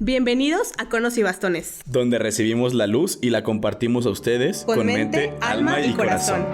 Bienvenidos a Conos y Bastones, donde recibimos la luz y la compartimos a ustedes con mente, alma y corazón.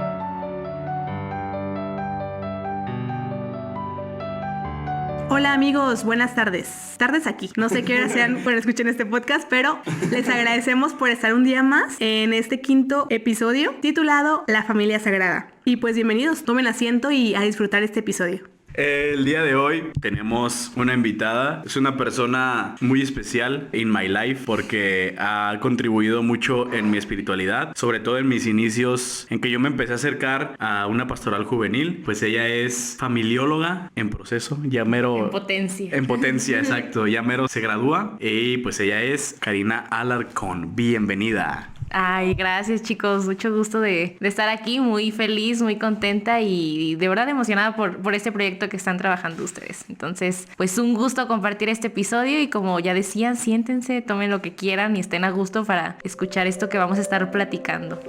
Hola amigos, buenas tardes. Tardes aquí. No sé qué hora sean cuando escuchen este podcast, pero les agradecemos por estar un día más en este quinto episodio titulado La Familia Sagrada. Y pues bienvenidos, tomen asiento y a disfrutar este episodio. El día de hoy tenemos una invitada. Es una persona muy especial in my life porque ha contribuido mucho en mi espiritualidad, sobre todo en mis inicios en que yo me empecé a acercar a una pastoral juvenil. Pues ella es familióloga en proceso, ya mero... En potencia, exacto. Ya mero se gradúa y pues ella es Karina Alarcón. Bienvenida. Ay, gracias chicos, mucho gusto de estar aquí, muy feliz, muy contenta y de verdad emocionada por este proyecto que están trabajando ustedes. Entonces, pues un gusto compartir este episodio y como ya decían, siéntense, tomen lo que quieran y estén a gusto para escuchar esto que vamos a estar platicando.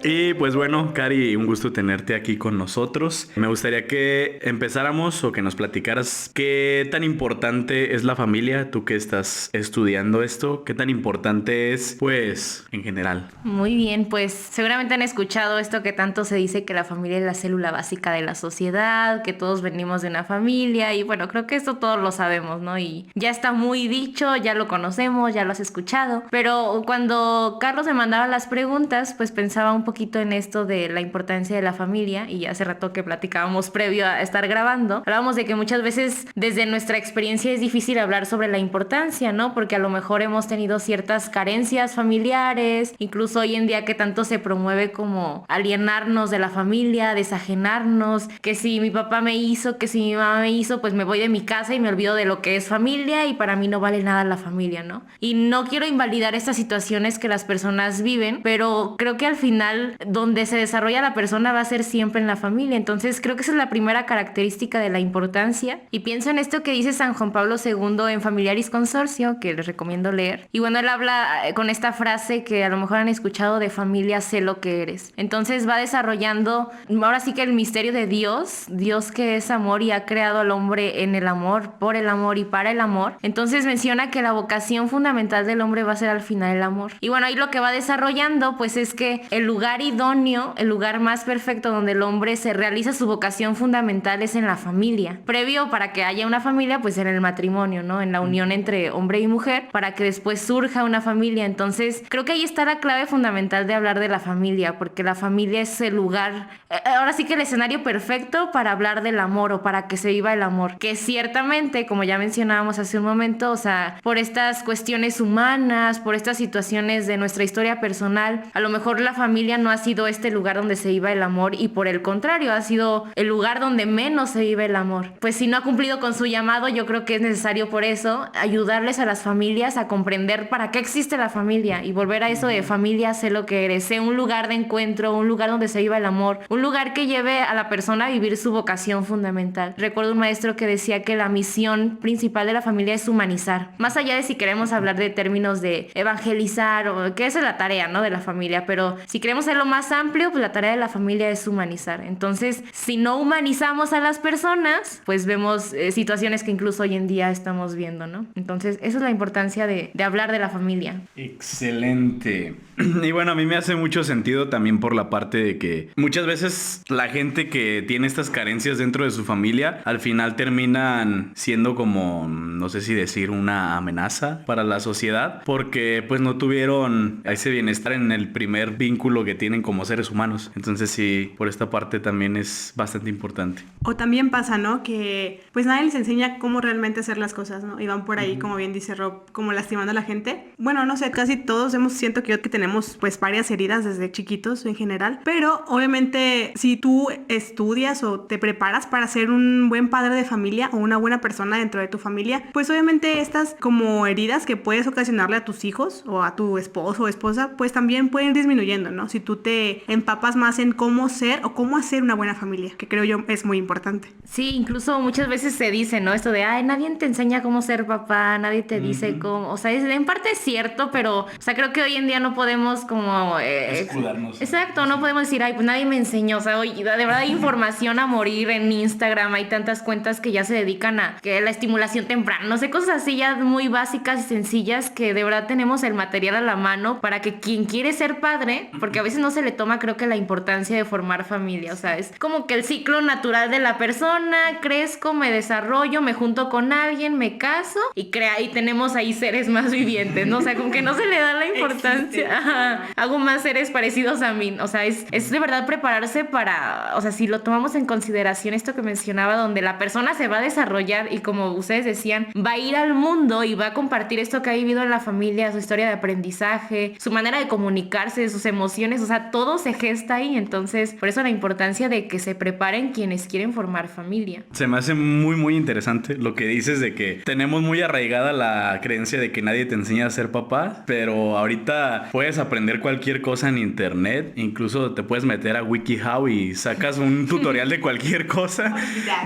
Y pues bueno, Cari, un gusto tenerte aquí con nosotros. Me gustaría que empezáramos o que nos platicaras qué tan importante es la familia, tú que estás estudiando esto, qué tan importante es, pues, en general. Muy bien, pues seguramente han escuchado esto que tanto se dice que la familia es la célula básica de la sociedad, que todos venimos de una familia y bueno, creo que esto todos lo sabemos, ¿no? Y ya está muy dicho, ya lo conocemos, ya lo has escuchado, pero cuando Carlos me mandaba las preguntas, pues pensaba un poquito en esto de la importancia de la familia y hace rato que platicábamos previo a estar grabando, hablábamos de que muchas veces desde nuestra experiencia es difícil hablar sobre la importancia, ¿no? Porque a lo mejor hemos tenido ciertas carencias familiares, incluso hoy en día que tanto se promueve como alienarnos de la familia, desajenarnos, que si mi papá me hizo, que si mi mamá me hizo, pues me voy de mi casa y me olvido de lo que es familia y para mí no vale nada la familia, ¿no? Y no quiero invalidar estas situaciones que las personas viven, pero creo que al final donde se desarrolla la persona va a ser siempre en la familia. Entonces creo que esa es la primera característica de la importancia y pienso en esto que dice San Juan Pablo II en Familiaris Consortio, que les recomiendo leer, y bueno, él habla con esta frase que a lo mejor han escuchado de familia, sé lo que eres. Entonces va desarrollando ahora sí que el misterio de Dios que es amor y ha creado al hombre en el amor, por el amor y para el amor. Entonces menciona que la vocación fundamental del hombre va a ser al final el amor. Y bueno, ahí lo que va desarrollando pues es que el lugar idóneo, el lugar más perfecto donde el hombre se realiza su vocación fundamental es en la familia. Previo para que haya una familia, pues en el matrimonio, ¿no? En la unión entre hombre y mujer, para que después surja una familia. Entonces, creo que ahí está la clave fundamental de hablar de la familia, porque la familia es el lugar, ahora sí que el escenario perfecto para hablar del amor o para que se viva el amor. Que ciertamente, como ya mencionábamos hace un momento, o sea, por estas cuestiones humanas, por estas situaciones de nuestra historia personal, a lo mejor la familia no ha sido este lugar donde se viva el amor y por el contrario ha sido el lugar donde menos se vive el amor. Pues si no ha cumplido con su llamado, yo creo que es necesario por eso ayudarles a las familias a comprender para qué existe la familia y volver a eso de familia, sé lo que eres, sé un lugar de encuentro, un lugar donde se viva el amor, un lugar que lleve a la persona a vivir su vocación fundamental. Recuerdo un maestro que decía que la misión principal de la familia es humanizar, más allá de si queremos hablar de términos de evangelizar o que esa es la tarea, ¿no? De la familia, pero si queremos hacerlo más amplio, pues la tarea de la familia es humanizar. Entonces, si no humanizamos a las personas, pues vemos situaciones que incluso hoy en día estamos viendo, ¿no? Entonces, esa es la importancia de hablar de la familia. Excelente. Y bueno, a mí me hace mucho sentido también por la parte de que muchas veces la gente que tiene estas carencias dentro de su familia, al final terminan siendo como, no sé si decir, una amenaza para la sociedad, porque pues no tuvieron ese bienestar en el primer vínculo que tienen como seres humanos. Entonces sí, por esta parte también es bastante importante. O también pasa, ¿no? Que pues nadie les enseña cómo realmente hacer las cosas, ¿no? Y van por ahí, como bien dice Rob, como lastimando a la gente. Bueno, no sé, casi todos siento que tenemos pues varias heridas desde chiquitos en general, pero obviamente si tú estudias o te preparas para ser un buen padre de familia o una buena persona dentro de tu familia, pues obviamente estas como heridas que puedes ocasionarle a tus hijos o a tu esposo o esposa, pues también pueden ir disminuyendo, ¿no? Si tú tú te empapas más en cómo ser o cómo hacer una buena familia, que creo yo es muy importante. Sí, incluso muchas veces se dice, ¿no? Esto de, ay, nadie te enseña cómo ser papá, nadie te dice cómo, o sea, en parte es cierto, pero, o sea, creo que hoy en día no podemos como... escudarnos. Exacto, no podemos decir, ay, pues nadie me enseñó, o sea, oye, de verdad hay información a morir en Instagram, hay tantas cuentas que ya se dedican a que la estimulación temprana, no sé, cosas así ya muy básicas y sencillas que de verdad tenemos el material a la mano para que quien quiere ser padre, porque a veces no se le toma, creo que la importancia de formar familia, o sea, es como que el ciclo natural de la persona, crezco, me desarrollo, me junto con alguien, me caso y tenemos ahí seres más vivientes, ¿no? O sea, como que no se le da la importancia. Ajá. Hago más seres parecidos a mí, o sea, es de verdad prepararse para, o sea, si lo tomamos en consideración esto que mencionaba, donde la persona se va a desarrollar y como ustedes decían, va a ir al mundo y va a compartir esto que ha vivido en la familia, su historia de aprendizaje, su manera de comunicarse, sus emociones, o sea, todo se gesta ahí, entonces, por eso la importancia de que se preparen quienes quieren formar familia. Se me hace muy, muy interesante lo que dices de que tenemos muy arraigada la creencia de que nadie te enseña a ser papá, pero ahorita puedes aprender cualquier cosa en internet, incluso te puedes meter a WikiHow y sacas un tutorial de cualquier cosa,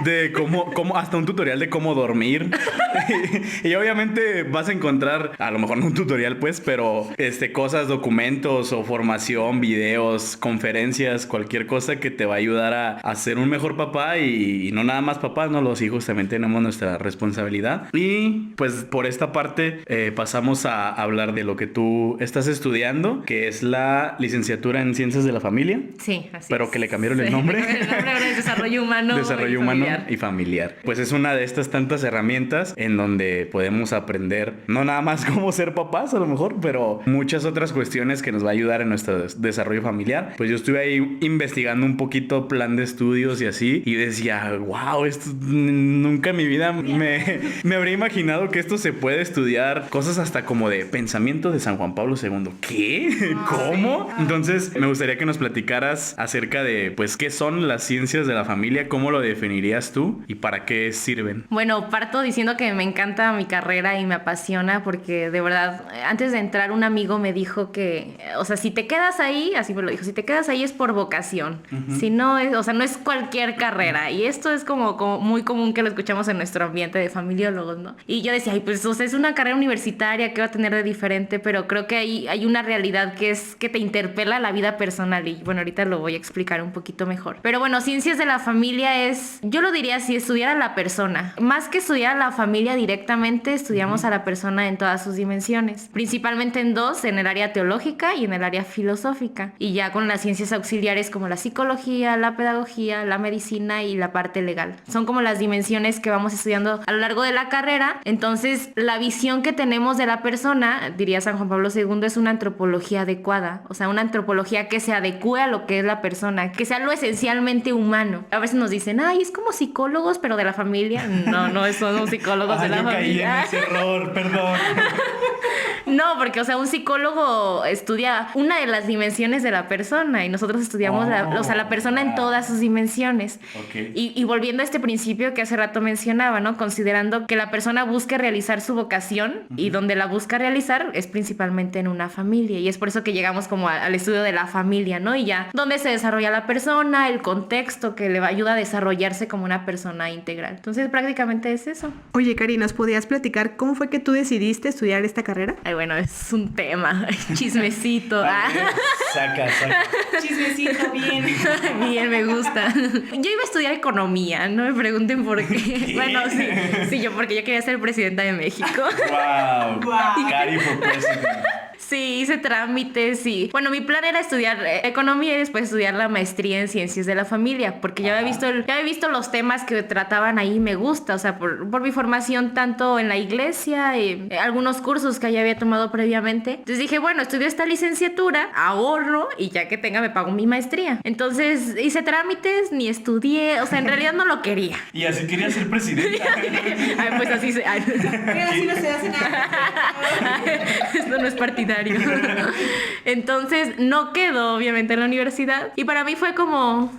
de cómo hasta un tutorial de cómo dormir. Y obviamente vas a encontrar, a lo mejor no un tutorial pues, pero cosas, documentos o formación, videos, conferencias, cualquier cosa que te va a ayudar a ser un mejor papá y no nada más papás, ¿no? Los hijos también tenemos nuestra responsabilidad. Y pues por esta parte pasamos a hablar de lo que tú estás estudiando, que es la licenciatura en Ciencias de la Familia. Sí, así pero es. que le cambiaron el nombre. El nombre ahora es Desarrollo Humano. Desarrollo humano y familiar. Pues es una de estas tantas herramientas en donde podemos aprender no nada más cómo ser papás a lo mejor, pero muchas otras cuestiones que nos va a ayudar en nuestro desarrollo familiar. Pues yo estuve ahí investigando un poquito plan de estudios y así, y decía, wow, esto nunca en mi vida me habría imaginado que esto se puede estudiar, cosas hasta como de pensamiento de San Juan Pablo II. ¿Qué? ¿Cómo? Entonces me gustaría que nos platicaras acerca de, pues, qué son las ciencias de la familia, cómo lo definirías tú y para qué sirven. Bueno, parto diciendo que me encanta mi carrera y me apasiona porque de verdad, antes de entrar un amigo me dijo que, o sea, si te quedas ahí, así me lo dijo, si te quedas ahí es por vocación, si no es, o sea, no es cualquier carrera, y esto es como muy común que lo escuchamos en nuestro ambiente de familiólogos, ¿no? Y yo decía, ay, pues, o sea, es una carrera universitaria, ¿qué va a tener de diferente? Pero creo que hay una realidad que es que te interpela la vida personal, y bueno, ahorita lo voy a explicar un poquito mejor. Pero bueno, ciencias de la familia es, yo lo diría así, estudiar a la persona. Más que estudiar a la familia directamente, estudiamos a la persona en todas sus dimensiones, principalmente en dos, en el área teológica y en el área filosófica, y ya con las ciencias auxiliares como la psicología, la pedagogía, la medicina y la parte legal. Son como las dimensiones que vamos estudiando a lo largo de la carrera. Entonces, la visión que tenemos de la persona, diría San Juan Pablo II, es una antropología adecuada, o sea, una antropología que se adecue a lo que es la persona, que sea lo esencialmente humano. A veces nos dicen, ay, es como psicólogos, pero de la familia. No son psicólogos de la familia. Caí en ese error, perdón. No, porque, o sea, un psicólogo estudia una de las dimensiones de la persona y nosotros estudiamos la persona en todas sus dimensiones. Okay. Y volviendo a este principio que hace rato mencionaba, ¿no? Considerando que la persona busque realizar su vocación y donde la busca realizar es principalmente en una familia, y es por eso que llegamos como al estudio de la familia, ¿no? Y ya donde se desarrolla la persona, el contexto que le va a ayudar a desarrollarse como una persona integral. Entonces prácticamente es eso. Oye, Cari, ¿nos podías platicar cómo fue que tú decidiste estudiar esta carrera? Ay, bueno, es un tema, chismecito. Saca. Chismecito, bien. Bien, me gusta. Yo iba a estudiar economía, no me pregunten por qué. Bueno, sí, porque yo quería ser presidenta de México. Wow. Cari for president. Sí, hice trámites y... Bueno, mi plan era estudiar economía y después estudiar la maestría en ciencias de la familia, porque ya había visto los temas que trataban ahí y me gusta, o sea, por mi formación tanto en la iglesia y algunos cursos que ya había tomado previamente. Entonces dije, bueno, estudio esta licenciatura, ahorro y ya que tenga me pago mi maestría. Entonces hice trámites, ni estudié, o sea, en realidad no lo quería. Y así quería ser presidenta. Ay, pues así se... Ay. Así no se hace nada. Esto no es partidario. Entonces no quedó obviamente en la universidad y para mí fue como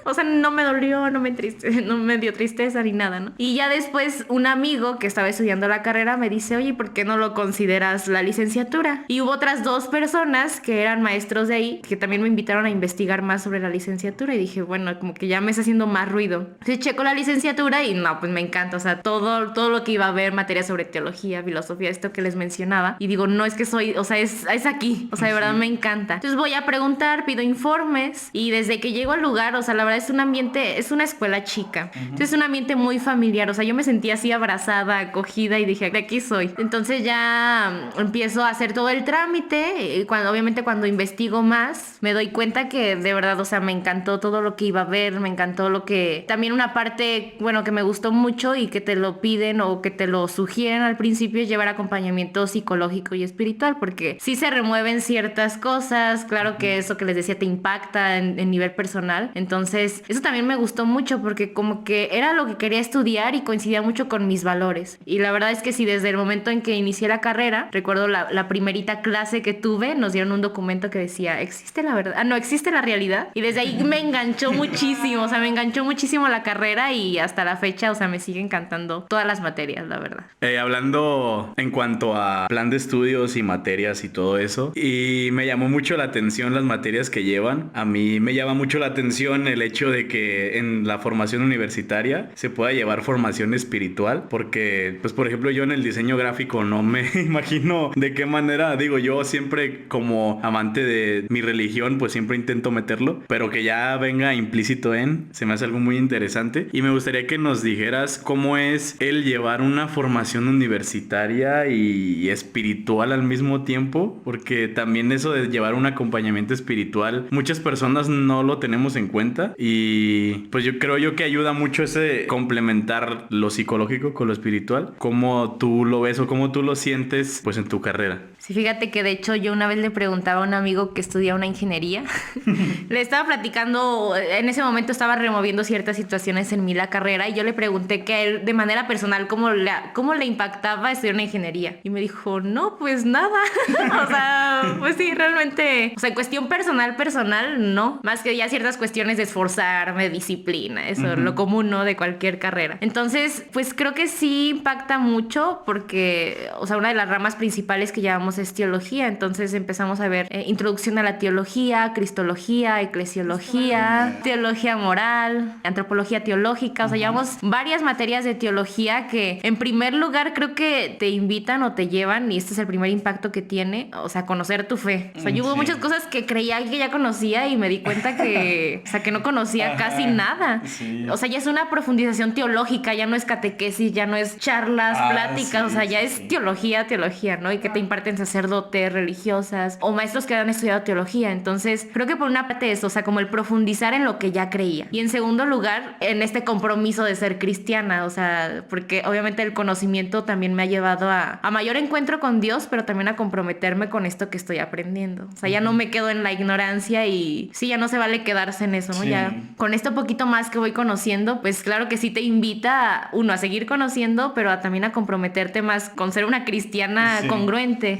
O sea, no me dolió, no me dio tristeza ni nada, ¿no? Y ya después un amigo que estaba estudiando la carrera me dice, oye, ¿por qué no lo consideras la licenciatura? Y hubo otras 2 personas que eran maestros de ahí que también me invitaron a investigar más sobre la licenciatura y dije, bueno, como que ya me está haciendo más ruido. Entonces checo la licenciatura y no, pues me encanta, o sea, todo lo que iba a ver, materia sobre teología, filosofía, esto que les mencionaba, y digo, no, es que soy, o sea, es aquí, o sea, de verdad me encanta. Entonces voy a preguntar, pido informes y desde que llego al lugar, o sea, la verdad es un ambiente, es una escuela chica, entonces es un ambiente muy familiar, o sea, yo me sentía así abrazada, acogida y dije, de aquí soy. Entonces ya empiezo a hacer todo el trámite, obviamente cuando investigo más, me doy cuenta que de verdad, o sea, me encantó todo lo que iba a ver, me encantó lo que, también una parte, bueno, que me gustó mucho y que te lo piden o que te lo sugieren al principio es llevar acompañamiento psicológico y espiritual, porque sí se remueven ciertas cosas, claro que eso que les decía te impacta en nivel personal, entonces eso también me gustó mucho porque como que era lo que quería estudiar y coincidía mucho con mis valores, y la verdad es que sí, desde el momento en que inicié la carrera, recuerdo la primerita clase que tuve, nos dieron un documento que decía, ¿existe la verdad? No, existe la realidad, y desde ahí me enganchó muchísimo, o sea, me enganchó muchísimo la carrera y hasta la fecha, o sea, me sigue encantando todas las materias, la verdad. Hablando en cuanto a plan de estudios y materias y todo eso, y me llamó mucho la atención las materias que llevan. A mí me llama mucho la atención el hecho de que en la formación universitaria se pueda llevar formación espiritual, porque, pues, por ejemplo, yo en el diseño gráfico no me imagino de qué manera, digo, yo siempre como amante de mi religión, pues siempre intento meterlo, pero que ya venga implícito se me hace algo muy interesante, y me gustaría que nos dijeras cómo es el llevar una formación universitaria y espiritual al mismo tiempo, porque también eso de llevar un acompañamiento espiritual, muchas personas no lo tenemos en cuenta, y pues yo creo que ayuda mucho ese complementar lo psicológico con lo espiritual. ¿Cómo tú lo ves o cómo tú lo sientes pues en tu carrera? Sí, fíjate que de hecho yo una vez le preguntaba a un amigo que estudia una ingeniería, le estaba platicando, en ese momento estaba removiendo ciertas situaciones en mí la carrera, y yo le pregunté que a él de manera personal cómo le impactaba estudiar una ingeniería, y me dijo, no, pues nada. O sea, pues sí, realmente, o sea, en cuestión personal, no, más que ya ciertas cuestiones de esforzarme, disciplina, eso, lo común, ¿no? De cualquier carrera. Entonces, pues creo que sí impacta mucho porque, o sea, una de las ramas principales que llevamos es teología, entonces empezamos a ver introducción a la teología, cristología, eclesiología, teología moral, antropología teológica, o sea, llevamos varias materias de teología que en primer lugar creo que te invitan o te llevan, y este es el primer impacto que tiene, o sea, conocer tu fe. O sea, yo hubo muchas cosas que creía que ya conocía y me di cuenta que, o sea, que no conocía casi nada. Sí. O sea, ya es una profundización teológica, ya no es catequesis, ya no es charlas, pláticas, o sea, ya es teología, ¿no? Y que te imparten sacerdotes, religiosas o maestros que han estudiado teología. Entonces, creo que por una parte eso, o sea, como el profundizar en lo que ya creía. Y en segundo lugar, en este compromiso de ser cristiana, o sea, porque obviamente el conocimiento también me ha llevado a mayor encuentro con Dios, pero también a comprometerme con esto que estoy aprendiendo. O sea, ya no me quedo en la ignorancia y sí, ya no se vale quedarse en eso, ¿no? Sí. Ya con esto poquito más que voy conociendo, pues claro que sí te invita, uno, a seguir conociendo, pero también a comprometerte más con ser una cristiana congruente.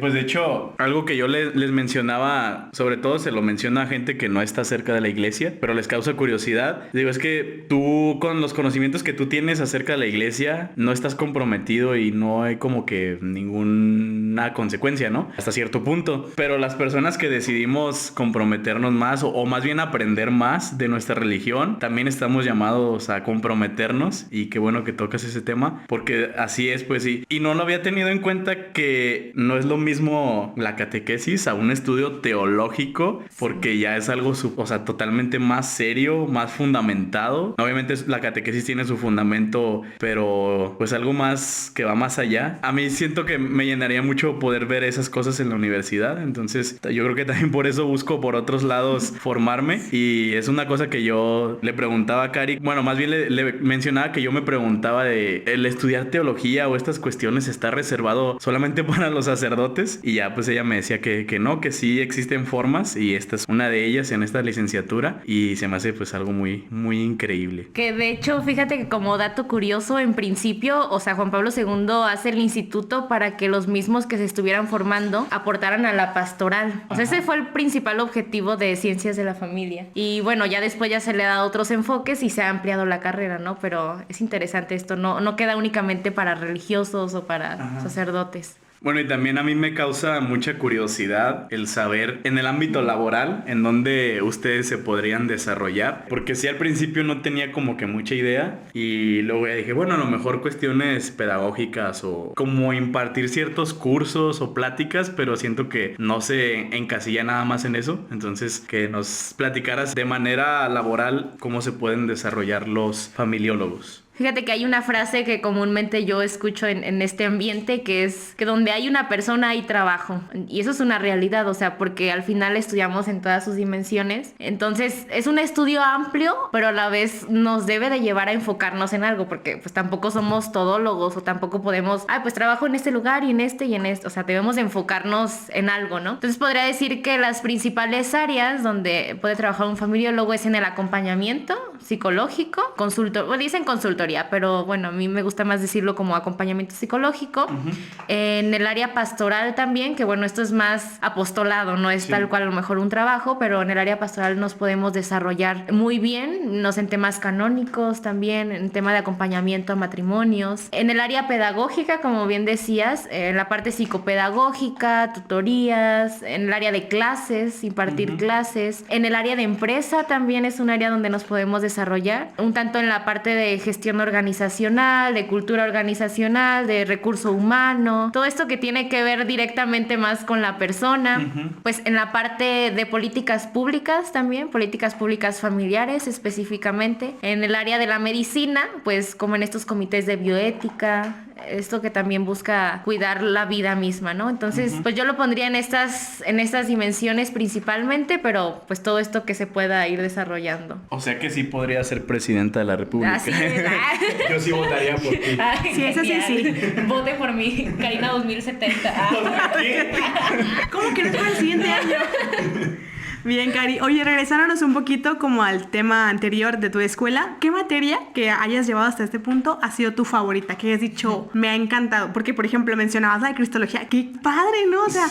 Pues de hecho, algo que yo les mencionaba, sobre todo se lo menciona a gente que no está cerca de la iglesia, pero les causa curiosidad. Digo, es que tú, con los conocimientos que tú tienes acerca de la iglesia, no estás comprometido y no hay como que ninguna consecuencia, ¿no? Hasta cierto punto. Pero las personas que decidimos comprometernos más o más bien aprender más de nuestra religión, también estamos llamados a comprometernos, y qué bueno que tocas ese tema, porque así es, pues sí. Y no lo había tenido en cuenta que no es lo mismo la catequesis a un estudio teológico, porque ya es algo, o sea, totalmente más serio, más fundamentado. Obviamente la catequesis tiene su fundamento, pero pues algo más que va más allá. A mí siento que me llenaría mucho poder ver esas cosas en la universidad, entonces yo creo que también por eso busco por otros lados formarme, y es una cosa que yo le preguntaba a Cari, bueno, más bien le mencionaba que yo me preguntaba de el estudiar teología o estas cuestiones está reservado solamente para los sacerdotes, y ya pues ella me decía que no, que sí existen formas, y esta es una de ellas en esta licenciatura, y se me hace pues algo muy, muy increíble. Que de hecho, fíjate que como dato curioso, en principio, o sea, Juan Pablo II hace el instituto para que los mismos que que se estuvieran formando aportaran a la pastoral. O sea, ese fue el principal objetivo de Ciencias de la Familia. Y bueno, ya después ya se le ha dado otros enfoques y se ha ampliado la carrera, ¿no? Pero es interesante esto, no queda únicamente para religiosos o para sacerdotes. Bueno, y también a mí me causa mucha curiosidad el saber en el ámbito laboral en dónde ustedes se podrían desarrollar, porque sí al principio no tenía como que mucha idea y luego ya dije, bueno, a lo mejor cuestiones pedagógicas o como impartir ciertos cursos o pláticas, pero siento que no se encasilla nada más en eso, entonces que nos platicaras de manera laboral cómo se pueden desarrollar los familiólogos. Fíjate que hay una frase que comúnmente yo escucho en este ambiente, que es que donde hay una persona hay trabajo. Y eso es una realidad, o sea, porque al final estudiamos en todas sus dimensiones. Entonces es un estudio amplio, pero a la vez nos debe de llevar a enfocarnos en algo, porque pues tampoco somos todólogos o tampoco podemos, pues trabajo en este lugar y en este y en este. O sea, debemos de enfocarnos en algo, ¿no? Entonces podría decir que las principales áreas donde puede trabajar un familiólogo es en el acompañamiento psicológico, dicen consultoría, pero bueno, a mí me gusta más decirlo como acompañamiento psicológico. En el área pastoral también, que bueno, esto es más apostolado, no es tal cual a lo mejor un trabajo, pero en el área pastoral nos podemos desarrollar muy bien, en temas canónicos también, en tema de acompañamiento a matrimonios. En el área pedagógica, como bien decías, en la parte psicopedagógica, tutorías, en el área de clases, impartir clases. En el área de empresa también es un área donde nos podemos desarrollar, un tanto en la parte de gestión organizacional, de cultura organizacional, de recurso humano, todo esto que tiene que ver directamente más con la persona. Pues en la parte de políticas públicas también, políticas públicas familiares específicamente. En el área de la medicina, pues como en estos comités de bioética, esto que también busca cuidar la vida misma, ¿no? Entonces, pues yo lo pondría en estas dimensiones principalmente, pero pues todo esto que se pueda ir desarrollando. O sea que sí podría ser presidenta de la República. Así es. Yo sí votaría por ti. Sí, eso sí, sí. Vote por mí, Karina 2070. ¿Cómo que no es para el siguiente año? Bien, Cari. Oye, regresándonos un poquito como al tema anterior de tu escuela, ¿qué materia que hayas llevado hasta este punto ha sido tu favorita? Que hayas dicho, me ha encantado. Porque, por ejemplo, mencionabas la de cristología. ¡Qué padre!, ¿no? O sea,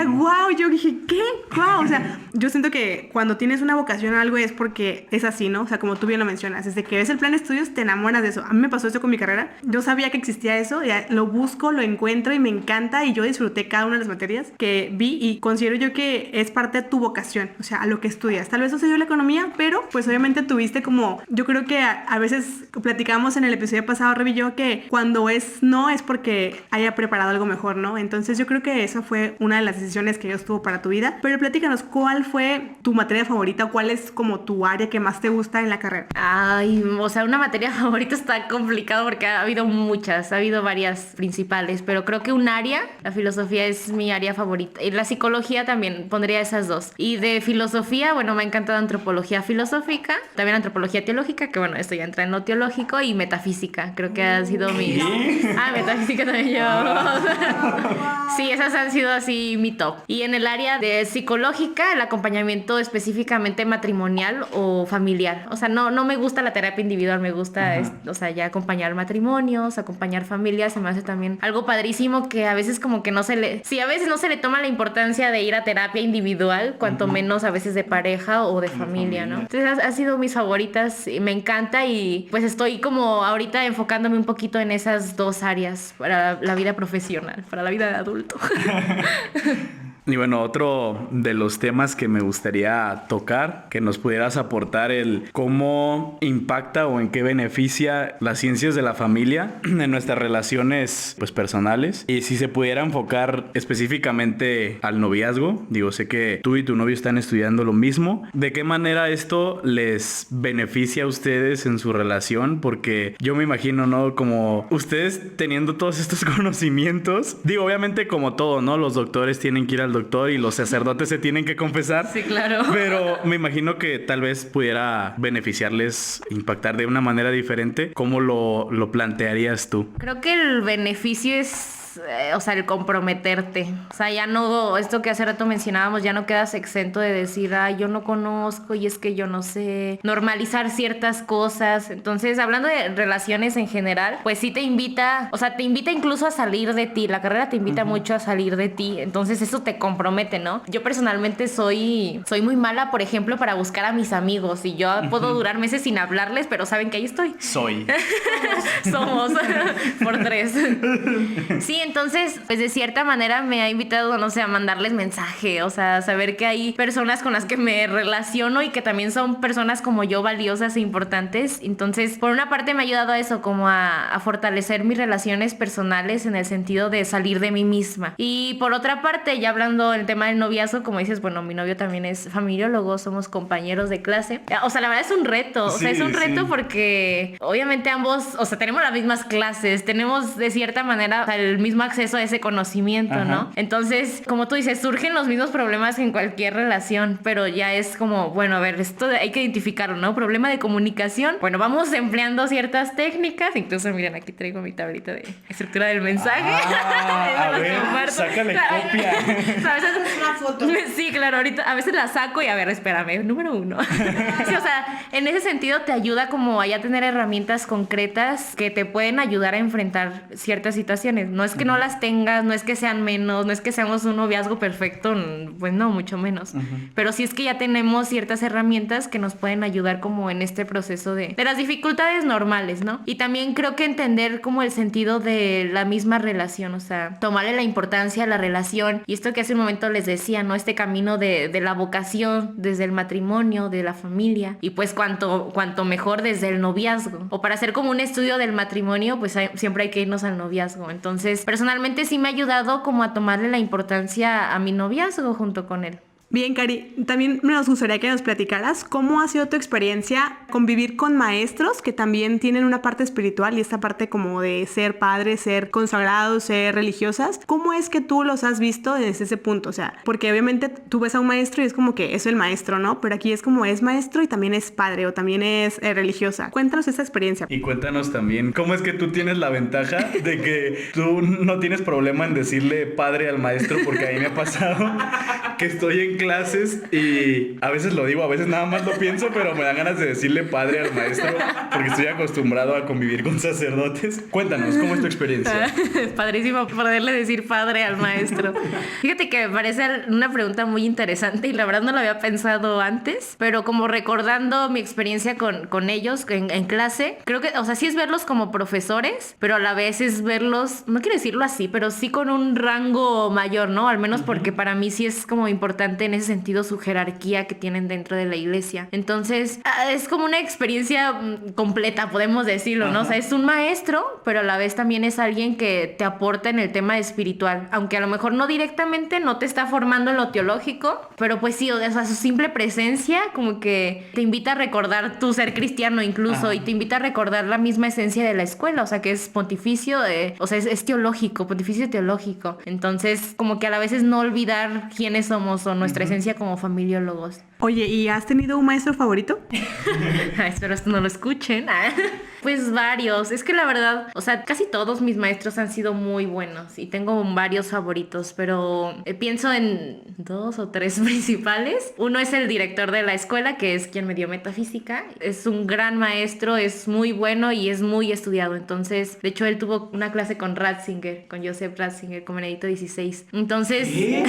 wow, yo dije, ¿qué? Wow, o sea, yo siento que cuando tienes una vocación a algo es porque es así, ¿no? O sea, como tú bien lo mencionas, desde que ves el plan de estudios te enamoras de eso. A mí me pasó eso con mi carrera. Yo sabía que existía eso, ya lo busco, lo encuentro y me encanta y yo disfruté cada una de las materias que vi y considero yo que es parte de tu vocación. O sea, a lo que estudias. Tal vez no se dio la economía, pero pues obviamente tuviste como... Yo creo que a veces platicábamos en el episodio pasado, Revi y yo, que cuando no es porque haya preparado algo mejor, ¿no? Entonces yo creo que esa fue una de las decisiones que Dios tuvo para tu vida. Pero platícanos, ¿cuál fue tu materia favorita? ¿Cuál es como tu área que más te gusta en la carrera? Ay, o sea, una materia favorita está complicado porque ha habido muchas, ha habido varias principales, pero creo que un área, la filosofía es mi área favorita. Y la psicología también, pondría esas dos. Y de filosofía, bueno, me ha encantado antropología filosófica, también antropología teológica, que bueno, esto ya entra en lo teológico, y metafísica, creo que ha sido mi... metafísica también yo. Sí, esas han sido así mi top. Y en el área de psicológica, el acompañamiento específicamente matrimonial o familiar. O sea, no me gusta la terapia individual, me gusta, o sea, ya acompañar matrimonios, acompañar familias, se me hace también algo padrísimo que a veces como que a veces no se le toma la importancia de ir a terapia individual, cuanto menos a veces de pareja o de familia, ¿no? Entonces ha sido mis favoritas y me encanta y pues estoy como ahorita enfocándome un poquito en esas dos áreas para la vida profesional, para la vida de adulto. Y bueno, otro de los temas que me gustaría tocar, que nos pudieras aportar el cómo impacta o en qué beneficia las ciencias de la familia en nuestras relaciones pues personales, y si se pudiera enfocar específicamente al noviazgo. Digo, sé que tú y tu novio están estudiando lo mismo. ¿De qué manera esto les beneficia a ustedes en su relación? Porque yo me imagino, ¿no? Como ustedes teniendo todos estos conocimientos, digo, obviamente como todo, ¿no? Los doctores tienen que ir al doctor y los sacerdotes se tienen que confesar. Sí, claro. Pero me imagino que tal vez pudiera beneficiarles, impactar de una manera diferente. ¿Cómo lo plantearías tú? Creo que el beneficio es es, o sea, el comprometerte. O sea, ya no, esto que hace rato mencionábamos, ya no quedas exento de decir, ay, yo no conozco y es que yo no sé. Normalizar ciertas cosas. Entonces, hablando de relaciones en general, pues sí te invita, o sea, te invita incluso a salir de ti. La carrera te invita mucho a salir de ti. Entonces, eso te compromete, ¿no? Yo personalmente soy muy mala, por ejemplo, para buscar a mis amigos. Y yo puedo durar meses sin hablarles, pero saben que ahí estoy. Somos por 3. Sí, entonces, pues de cierta manera me ha invitado, no sé, a mandarles mensaje, o sea, saber que hay personas con las que me relaciono y que también son personas como yo valiosas e importantes. Entonces, por una parte me ha ayudado a eso, como a fortalecer mis relaciones personales en el sentido de salir de mí misma. Y por otra parte, ya hablando del tema del noviazgo, como dices, bueno, mi novio también es familiólogo, somos compañeros de clase. O sea, la verdad es un reto, o sea, es un reto porque obviamente ambos, o sea, tenemos las mismas clases, tenemos de cierta manera, o sea, el mismo acceso a ese conocimiento, ¿no? Entonces, como tú dices, surgen los mismos problemas en cualquier relación, pero ya es como, bueno, a ver, esto hay que identificarlo, ¿no? Problema de comunicación. Bueno, vamos empleando ciertas técnicas. Incluso, miren, aquí traigo mi tablita de estructura del mensaje. A ver, sácale copia. A veces es una foto. Sí, claro, ahorita a veces la saco y a ver, espérame, número 1. Sí, o sea, en ese sentido te ayuda como a ya tener herramientas concretas que te pueden ayudar a enfrentar ciertas situaciones. No es que no las tengas, no es que sean menos, no es que seamos un noviazgo perfecto, pues no, mucho menos. Pero sí es que ya tenemos ciertas herramientas que nos pueden ayudar como en este proceso de las dificultades normales, ¿no? Y también creo que entender como el sentido de la misma relación, o sea, tomarle la importancia a la relación. Y esto que hace un momento les decía, ¿no? Este camino de la vocación desde el matrimonio, de la familia, y pues cuanto mejor desde el noviazgo. O para hacer como un estudio del matrimonio, pues siempre hay que irnos al noviazgo. Entonces, personalmente sí me ha ayudado como a tomarle la importancia a mi noviazgo junto con él. Bien, Cari, también nos gustaría que nos platicaras cómo ha sido tu experiencia convivir con maestros que también tienen una parte espiritual y esta parte como de ser padres, ser consagrados, ser religiosas. ¿Cómo es que tú los has visto desde ese punto? O sea, porque obviamente tú ves a un maestro y es como que es el maestro, ¿no? Pero aquí es como es maestro y también es padre o también es religiosa. Cuéntanos esa experiencia. Y cuéntanos también cómo es que tú tienes la ventaja de que tú no tienes problema en decirle padre al maestro, porque a mí me ha pasado que estoy en clases y a veces lo digo, a veces nada más lo pienso, pero me dan ganas de decirle padre al maestro porque estoy acostumbrado a convivir con sacerdotes. Cuéntanos, ¿cómo es tu experiencia? Es padrísimo poderle decir padre al maestro. Fíjate que me parece una pregunta muy interesante y la verdad no lo había pensado antes, pero como recordando mi experiencia con ellos en clase, creo que, o sea, sí es verlos como profesores, pero a la vez es verlos, no quiero decirlo así, pero sí con un rango mayor, ¿no? Al menos porque para mí sí es como importante en ese sentido su jerarquía que tienen dentro de la iglesia. Entonces, es como una experiencia completa, podemos decirlo, ¿no? O sea, es un maestro, pero a la vez también es alguien que te aporta en el tema espiritual, aunque a lo mejor no directamente, no te está formando en lo teológico, pero pues sí, o sea, su simple presencia como que te invita a recordar tu ser cristiano incluso, y te invita a recordar la misma esencia de la escuela, o sea, que es pontificio, o sea, es teológico, pontificio teológico. Entonces, como que a la vez es no olvidar quiénes somos o nuestra esencia como familiólogos. Oye, ¿y has tenido un maestro favorito? Espero esto no lo escuchen. Pues varios. Es que la verdad, o sea, casi todos mis maestros han sido muy buenos y tengo varios favoritos, pero pienso en 2 o 3 principales. Uno es el director de la escuela, que es quien me dio metafísica. Es un gran maestro, es muy bueno y es muy estudiado. Entonces, de hecho, él tuvo una clase con Ratzinger, con Joseph Ratzinger, con Benedicto XVI. Entonces, sí.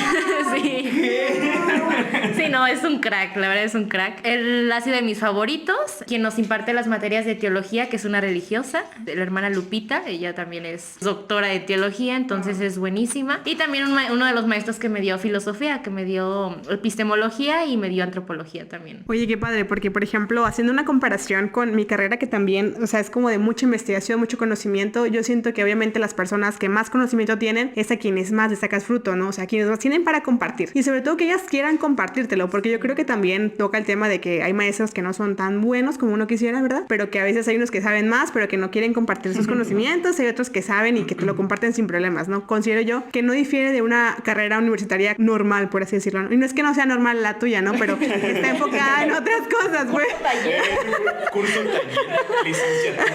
Sí, no, es un crack, la verdad es un crack. Él ha sido de mis favoritos, quien nos imparte las materias de teología, que es una religiosa, de la hermana Lupita. Ella también es doctora de teología, entonces es buenísima. Y también uno de los maestros que me dio filosofía, que me dio epistemología y me dio antropología también. Oye, qué padre, porque por ejemplo, haciendo una comparación con mi carrera, que también, o sea, es como de mucha investigación, mucho conocimiento, yo siento que obviamente las personas que más conocimiento tienen es a quienes más le sacas fruto, ¿no? O sea, quienes más tienen para compartir. Y sobre todo que ellas quieran compartírtelo, porque yo creo que también toca el tema de que hay maestros que no son tan buenos como uno quisiera, ¿verdad? Pero que a veces hay unos que saben más, pero que no quieren compartir sus conocimientos, hay otros que saben y que te lo comparten sin problemas, ¿no? Considero yo que no difiere de una carrera universitaria normal, por así decirlo, ¿no? Y no es que no sea normal la tuya, ¿no? Pero está enfocada en otras cosas, güey. Curso taller, licenciatura.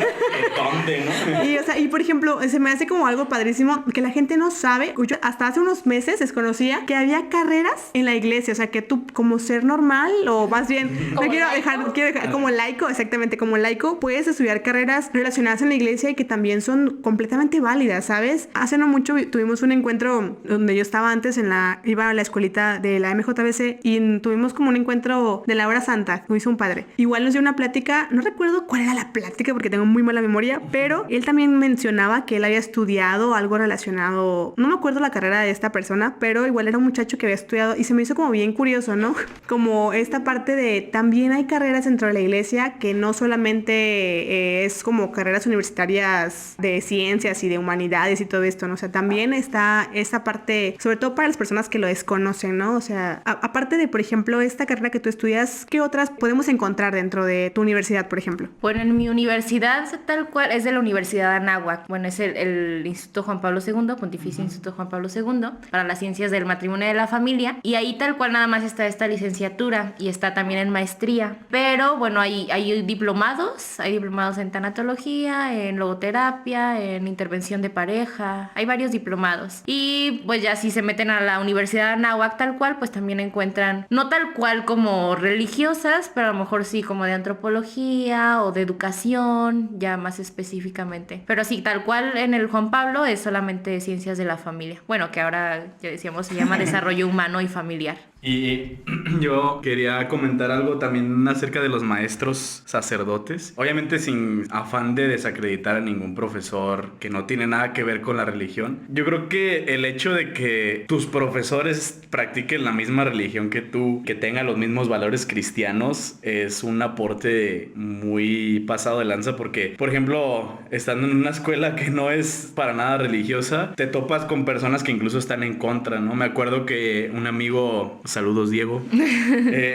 conde, ¿no? Y, o sea, y por ejemplo, se me hace como algo padrísimo que la gente no sabe. Yo hasta hace unos meses desconocía que había carreras en la iglesia. O sea, que tú como ser normal o más bien, no quiero dejar como laico, exactamente como laico, puedes estudiar carreras relacionadas en la iglesia y que también son completamente válidas, ¿sabes? Hace no mucho tuvimos un encuentro donde yo estaba antes iba a la escuelita de la MJBC y tuvimos como un encuentro de la hora santa, lo hizo un padre. Igual nos dio una plática, no recuerdo cuál era la plática porque tengo muy mala memoria, pero él también mencionaba que él había estudiado algo relacionado, no me acuerdo la carrera de esta persona, pero igual era un muchacho que había estudiado y se me hizo como bien curioso, ¿no? Como esta parte de también hay carreras dentro de la iglesia que no solamente es como carreras universitarias de ciencias y de humanidades y todo esto, ¿no? O sea, también está esta parte, sobre todo para las personas que lo desconocen, ¿no? O sea, aparte de, por ejemplo, esta carrera que tú estudias, ¿qué otras podemos encontrar dentro de tu universidad, por ejemplo? Bueno, en mi universidad tal cual es de la Universidad de Anáhuac. Bueno, es el Instituto Juan Pablo II, Pontificio Instituto Juan Pablo II, para las ciencias del matrimonio y de la familia. Y ahí tal cual nada más está esta licenciatura y está también en maestría. Pero bueno, hay diplomados en tanatología, en logoterapia, en intervención de pareja. Hay varios diplomados. Y pues ya si se meten a la Universidad de Anáhuac tal cual, pues también encuentran, no tal cual como religiosas, pero a lo mejor sí como de antropología o de educación, ya más específicamente. Pero sí, tal cual en el Juan Pablo es solamente ciencias de la familia. Bueno, que ahora ya decíamos se llama desarrollo humano y familiar. Y yo quería comentar algo también acerca de los maestros sacerdotes. Obviamente sin afán de desacreditar a ningún profesor que no tiene nada que ver con la religión. Yo creo que el hecho de que tus profesores practiquen la misma religión que tú, que tengan los mismos valores cristianos, es un aporte muy pasado de lanza porque, por ejemplo, estando en una escuela que no es para nada religiosa, te topas con personas que incluso están en contra, ¿no? Me acuerdo que un amigo... Saludos, Diego.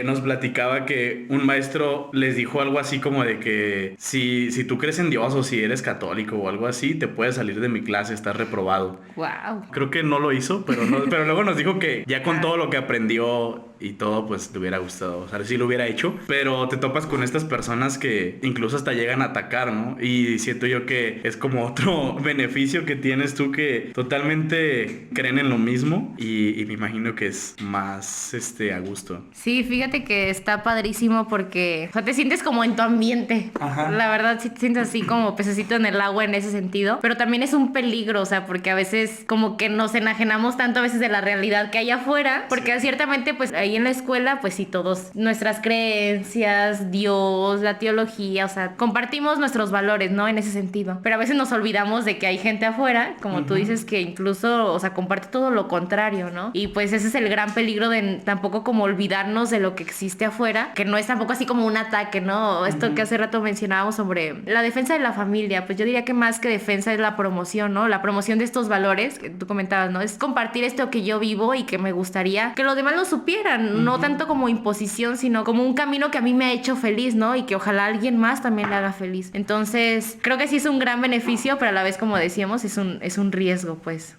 Nos platicaba que un maestro les dijo algo así como de que si tú crees en Dios o si eres católico o algo así, te puedes salir de mi clase, estás reprobado. Wow. Creo que no lo hizo, pero luego nos dijo que ya con todo lo que aprendió y todo, pues le hubiera gustado. O sea, sí lo hubiera hecho, pero te topas con estas personas que incluso hasta llegan a atacar, ¿no? Y siento yo que es como otro beneficio que tienes tú que totalmente creen en lo mismo y me imagino que es más a gusto. Sí, fíjate que está padrísimo porque, o sea, te sientes como en tu ambiente. Ajá. La verdad, sí te sientes así como pececito en el agua en ese sentido, pero también es un peligro, o sea, porque a veces como que nos enajenamos tanto a veces de la realidad que hay afuera, porque sí, ciertamente pues ahí en la escuela pues sí todos nuestras creencias, Dios, la teología, o sea, compartimos nuestros valores, ¿no? En ese sentido, pero a veces nos olvidamos de que hay gente afuera, como tú dices, que incluso, o sea, comparte todo lo contrario, ¿no? Y pues ese es el gran peligro de tampoco como olvidarnos de lo que existe afuera, que no es tampoco así como un ataque, ¿no? Esto que hace rato mencionábamos sobre la defensa de la familia, pues yo diría que más que defensa es la promoción, ¿no? La promoción de estos valores que tú comentabas, ¿no? Es compartir esto que yo vivo y que me gustaría que los demás lo supieran, no tanto como imposición, sino como un camino que a mí me ha hecho feliz, ¿no? Y que ojalá alguien más también le haga feliz. Entonces, creo que sí es un gran beneficio, pero a la vez, como decíamos, es un riesgo, pues.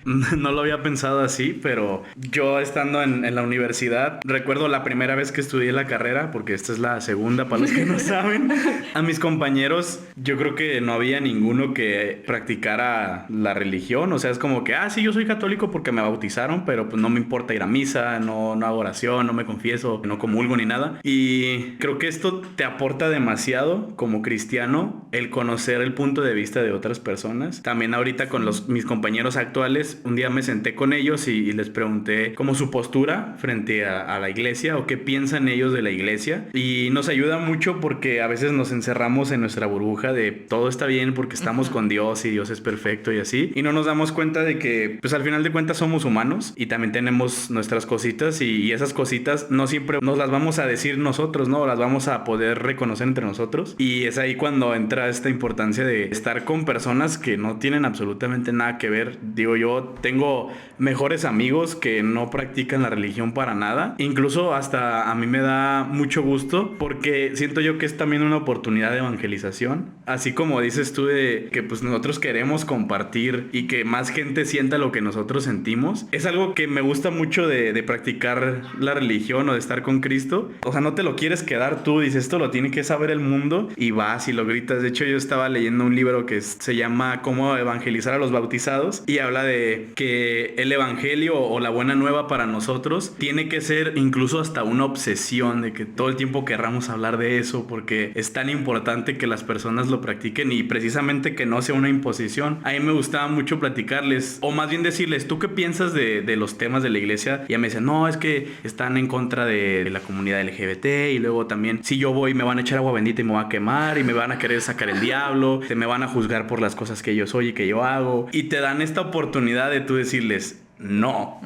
No lo había pensado así, pero yo estando en la universidad, recuerdo la primera vez que estudié la carrera, porque esta es la segunda para los que no saben, a mis compañeros, yo creo que no había ninguno que practicara la religión, o sea, es como que, sí, yo soy católico porque me bautizaron, pero pues no me importa ir a misa, no hago oración, no me confieso, no comulgo ni nada, y creo que esto te aporta demasiado como cristiano, el conocer el punto de vista de otras personas. También ahorita con mis compañeros actuales, un día me senté con ellos y les pregunté como su postura frente a la iglesia o qué piensan ellos de la iglesia, y nos ayuda mucho porque a veces nos encerramos en nuestra burbuja de todo está bien porque estamos con Dios y Dios es perfecto y así, y no nos damos cuenta de que pues al final de cuentas somos humanos y también tenemos nuestras cositas y esas cositas no siempre nos las vamos a decir nosotros, ¿no? Las vamos a poder reconocer entre nosotros, y es ahí cuando entra esta importancia de estar con personas que no tienen absolutamente nada que ver. Digo, yo tengo mejores amigos que no practican la religión para nada, incluso hasta a mí me da mucho gusto porque siento yo que es también una oportunidad de evangelización, así como dices tú de que pues nosotros queremos compartir y que más gente sienta lo que nosotros sentimos. Es algo que me gusta mucho de practicar tener la religión o de estar con Cristo, o sea, no te lo quieres quedar tú, dices, esto lo tiene que saber el mundo y vas y lo gritas. De hecho, yo estaba leyendo un libro que se llama Cómo evangelizar a los bautizados y habla de que el evangelio o la buena nueva para nosotros tiene que ser incluso hasta una obsesión, de que todo el tiempo querramos hablar de eso porque es tan importante que las personas lo practiquen y precisamente que no sea una imposición. A mí me gustaba mucho platicarles, o más bien decirles, ¿tú qué piensas de los temas de la iglesia? Y ya me dicen, no, es que están en contra de la comunidad LGBT y luego también si yo voy me van a echar agua bendita y me va a quemar y me van a querer sacar el diablo, me van a juzgar por las cosas que yo soy y que yo hago. Y te dan esta oportunidad de tú decirles, no.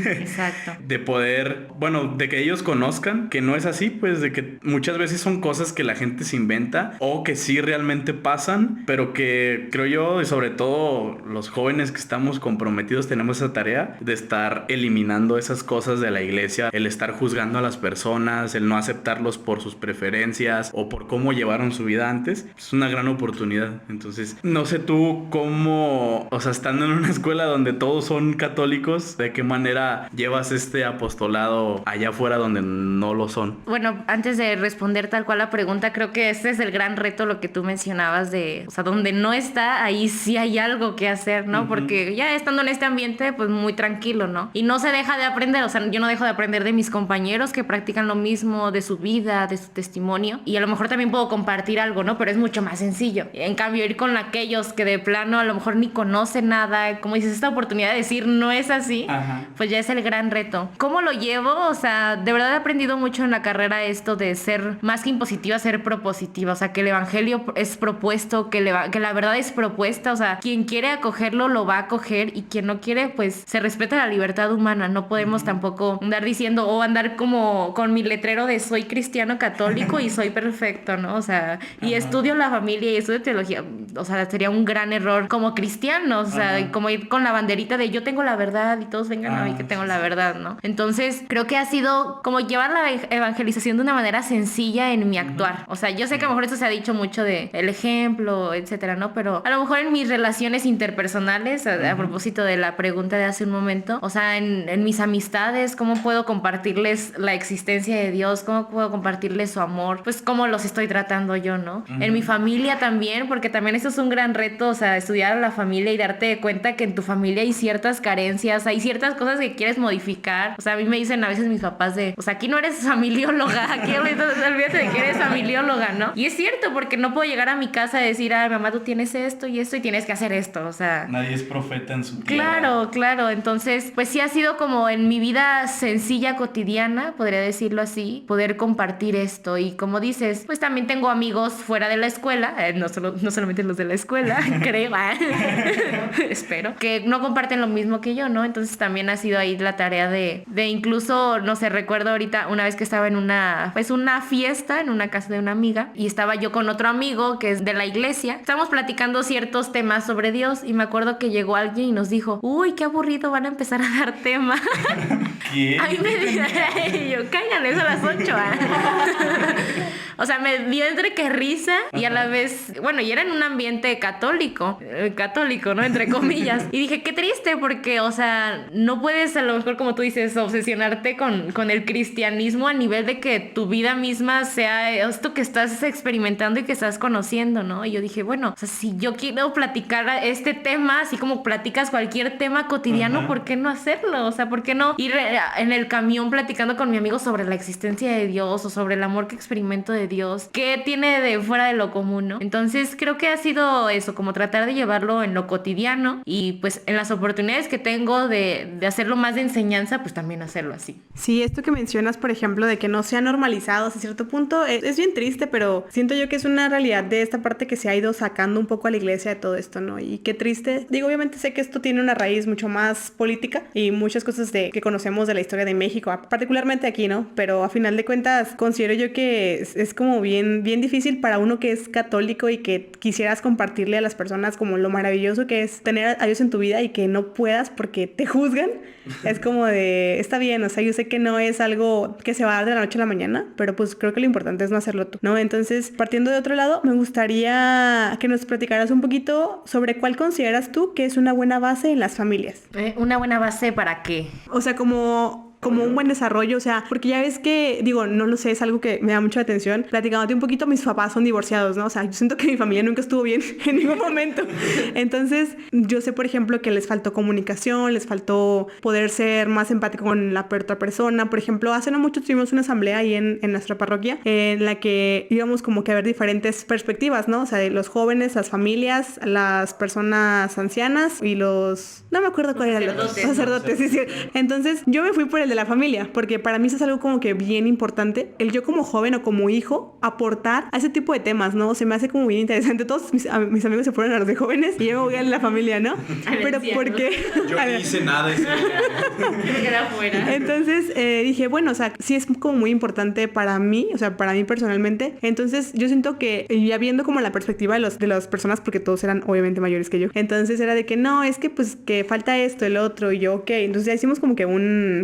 Exacto. De poder, bueno, de que ellos conozcan que no es así, pues de que muchas veces son cosas que la gente se inventa o que sí realmente pasan, pero que creo yo, y sobre todo los jóvenes que estamos comprometidos, tenemos esa tarea de estar eliminando esas cosas de la iglesia, el estar juzgando a las personas, el no aceptarlos por sus preferencias o por cómo llevaron su vida antes. Es una gran oportunidad. Entonces, no sé tú cómo, o sea, estando en una escuela donde todos son católicos, ¿de qué manera llevas este apostolado allá afuera donde no lo son? Bueno, antes de responder tal cual la pregunta, creo que este es el gran reto, lo que tú mencionabas de, o sea, donde no está, ahí sí hay algo que hacer, ¿no? Porque ya estando en este ambiente, pues muy tranquilo, ¿no? Y no se deja de aprender, o sea, yo no dejo de aprender de mis compañeros que practican lo mismo, de su vida, de su testimonio, y a lo mejor también puedo compartir algo, ¿no? Pero es mucho más sencillo. En cambio, ir con aquellos que de plano a lo mejor ni conocen nada, como dices, esta oportunidad de decir no es así, pues ya es el gran reto. ¿Cómo lo llevo? O sea, de verdad he aprendido mucho en la carrera esto de ser más que impositiva, ser propositiva. O sea, que el evangelio es propuesto, que la verdad es propuesta. O sea, quien quiere acogerlo lo va a acoger y quien no quiere, pues se respeta la libertad humana. No podemos tampoco andar diciendo o andar como con mi letrero de soy cristiano católico y soy perfecto, ¿no? O sea, y estudio la familia y estudio teología. O sea, sería un gran error como cristianos. O sea, como ir con la banderita de yo tengo la verdad y todos vengan a mí que tengo la verdad, ¿no? Entonces creo que ha sido como llevar la evangelización de una manera sencilla en mi actuar. O sea, yo sé que a lo mejor eso se ha dicho mucho de el ejemplo, etcétera, ¿no? Pero a lo mejor en mis relaciones interpersonales, a propósito de la pregunta de hace un momento, o sea, en mis amistades, ¿cómo puedo compartirles la existencia de Dios? ¿Cómo puedo compartirles su amor? Pues cómo los estoy tratando yo, ¿no? En mi familia también, porque también eso es un gran reto, o sea, estudiar a la familia y darte cuenta que en tu familia hay ciertas carencias, hay ciertas cosas que quieres modificar. O sea, a mí me dicen a veces mis papás de, o sea, aquí no eres familióloga, aquí olvídate de que eres familióloga, ¿no? Y es cierto, porque no puedo llegar a mi casa y decir, ay, mamá, tú tienes esto y esto y tienes que hacer esto, o sea... Nadie es profeta en su tierra. Claro, claro. Entonces, pues sí ha sido como en mi vida sencilla, cotidiana, podría decirlo así, poder compartir esto. Y como dices, pues también tengo amigos fuera de la escuela, no solamente los de la escuela, creo, espero, que no comparten lo mismo que yo, ¿no? Entonces también ha sido ahí la tarea de incluso, no sé, recuerdo ahorita una vez que estaba en una fiesta en una casa de una amiga y estaba yo con otro amigo que es de la iglesia. Estábamos platicando ciertos temas sobre Dios y me acuerdo que llegó alguien y nos dijo, uy, qué aburrido, van a empezar a dar tema. ¿Qué? Ahí me dijo, yo, cáiganles a las 8. O sea, me dio entre que risa y a la vez, bueno, y era en un ambiente católico, ¿no? Entre comillas. Y dije, qué triste, porque, o sea, no puedes a lo mejor, como tú dices, obsesionarte con el cristianismo a nivel de que tu vida misma sea esto que estás experimentando y que estás conociendo, ¿no? Y yo dije, bueno, o sea, si yo quiero platicar este tema, así como platicas cualquier tema cotidiano, ¿por qué no hacerlo? O sea, ¿por qué no ir en el camión platicando con mi amigo sobre la existencia de Dios o sobre el amor que experimento de Dios? ¿Qué tiene de fuera de lo común, no? Entonces creo que ha sido eso, como tratar de llevarlo en lo cotidiano y pues en las oportunidades que tengo de hacerlo más de enseñanza, pues también hacerlo así. Sí, esto que mencionas, por ejemplo, de que no sea normalizado hasta cierto punto, es bien triste, pero siento yo que es una realidad de esta parte que se ha ido sacando un poco a la iglesia de todo esto, ¿no? Y qué triste. Digo, obviamente sé que esto tiene una raíz mucho más política y muchas cosas que conocemos de la historia de México, particularmente aquí, ¿no? Pero a final de cuentas, considero yo que es como bien difícil para uno que es católico y que quisieras compartirle a las personas como lo maravilloso que es tener a Dios en tu vida y que no puedas porque te juzgan. Es como de, está bien, o sea, yo sé que no es algo que se va a dar de la noche a la mañana, pero pues creo que lo importante es no hacerlo tú, ¿no? Entonces, partiendo de otro lado, me gustaría que nos platicaras un poquito sobre cuál consideras tú que es una buena base en las familias. ¿Una buena base para qué? O sea, como como un buen desarrollo, o sea, porque ya ves que, digo, no lo sé, es algo que me da mucha atención. Platicándote un poquito, mis papás son divorciados, ¿no? O sea, yo siento que mi familia nunca estuvo bien en ningún momento. Entonces, yo sé, por ejemplo, que les faltó comunicación, les faltó poder ser más empático con la otra persona. Por ejemplo, hace no mucho tuvimos una asamblea ahí en nuestra parroquia en la que íbamos como que a ver diferentes perspectivas, ¿no? O sea, de los jóvenes, las familias, las personas ancianas y los... No me acuerdo cuál era el otro. Sacerdotes, sí, sí. Entonces, yo me fui por el de la familia, porque para mí eso es algo como que bien importante. El yo como joven o como hijo aportar a ese tipo de temas, ¿no? Se me hace como bien interesante. Todos mis amigos se fueron a los de jóvenes y yo me voy a la familia, ¿no? Pero porque... Yo no hice nada de eso. Entonces dije, bueno, o sea, sí es como muy importante para mí, o sea, para mí personalmente. Entonces yo siento que ya viendo como la perspectiva de las personas, porque todos eran obviamente mayores que yo, entonces era de que no, es que pues que falta esto, el otro, y yo, ok. Entonces ya hicimos como que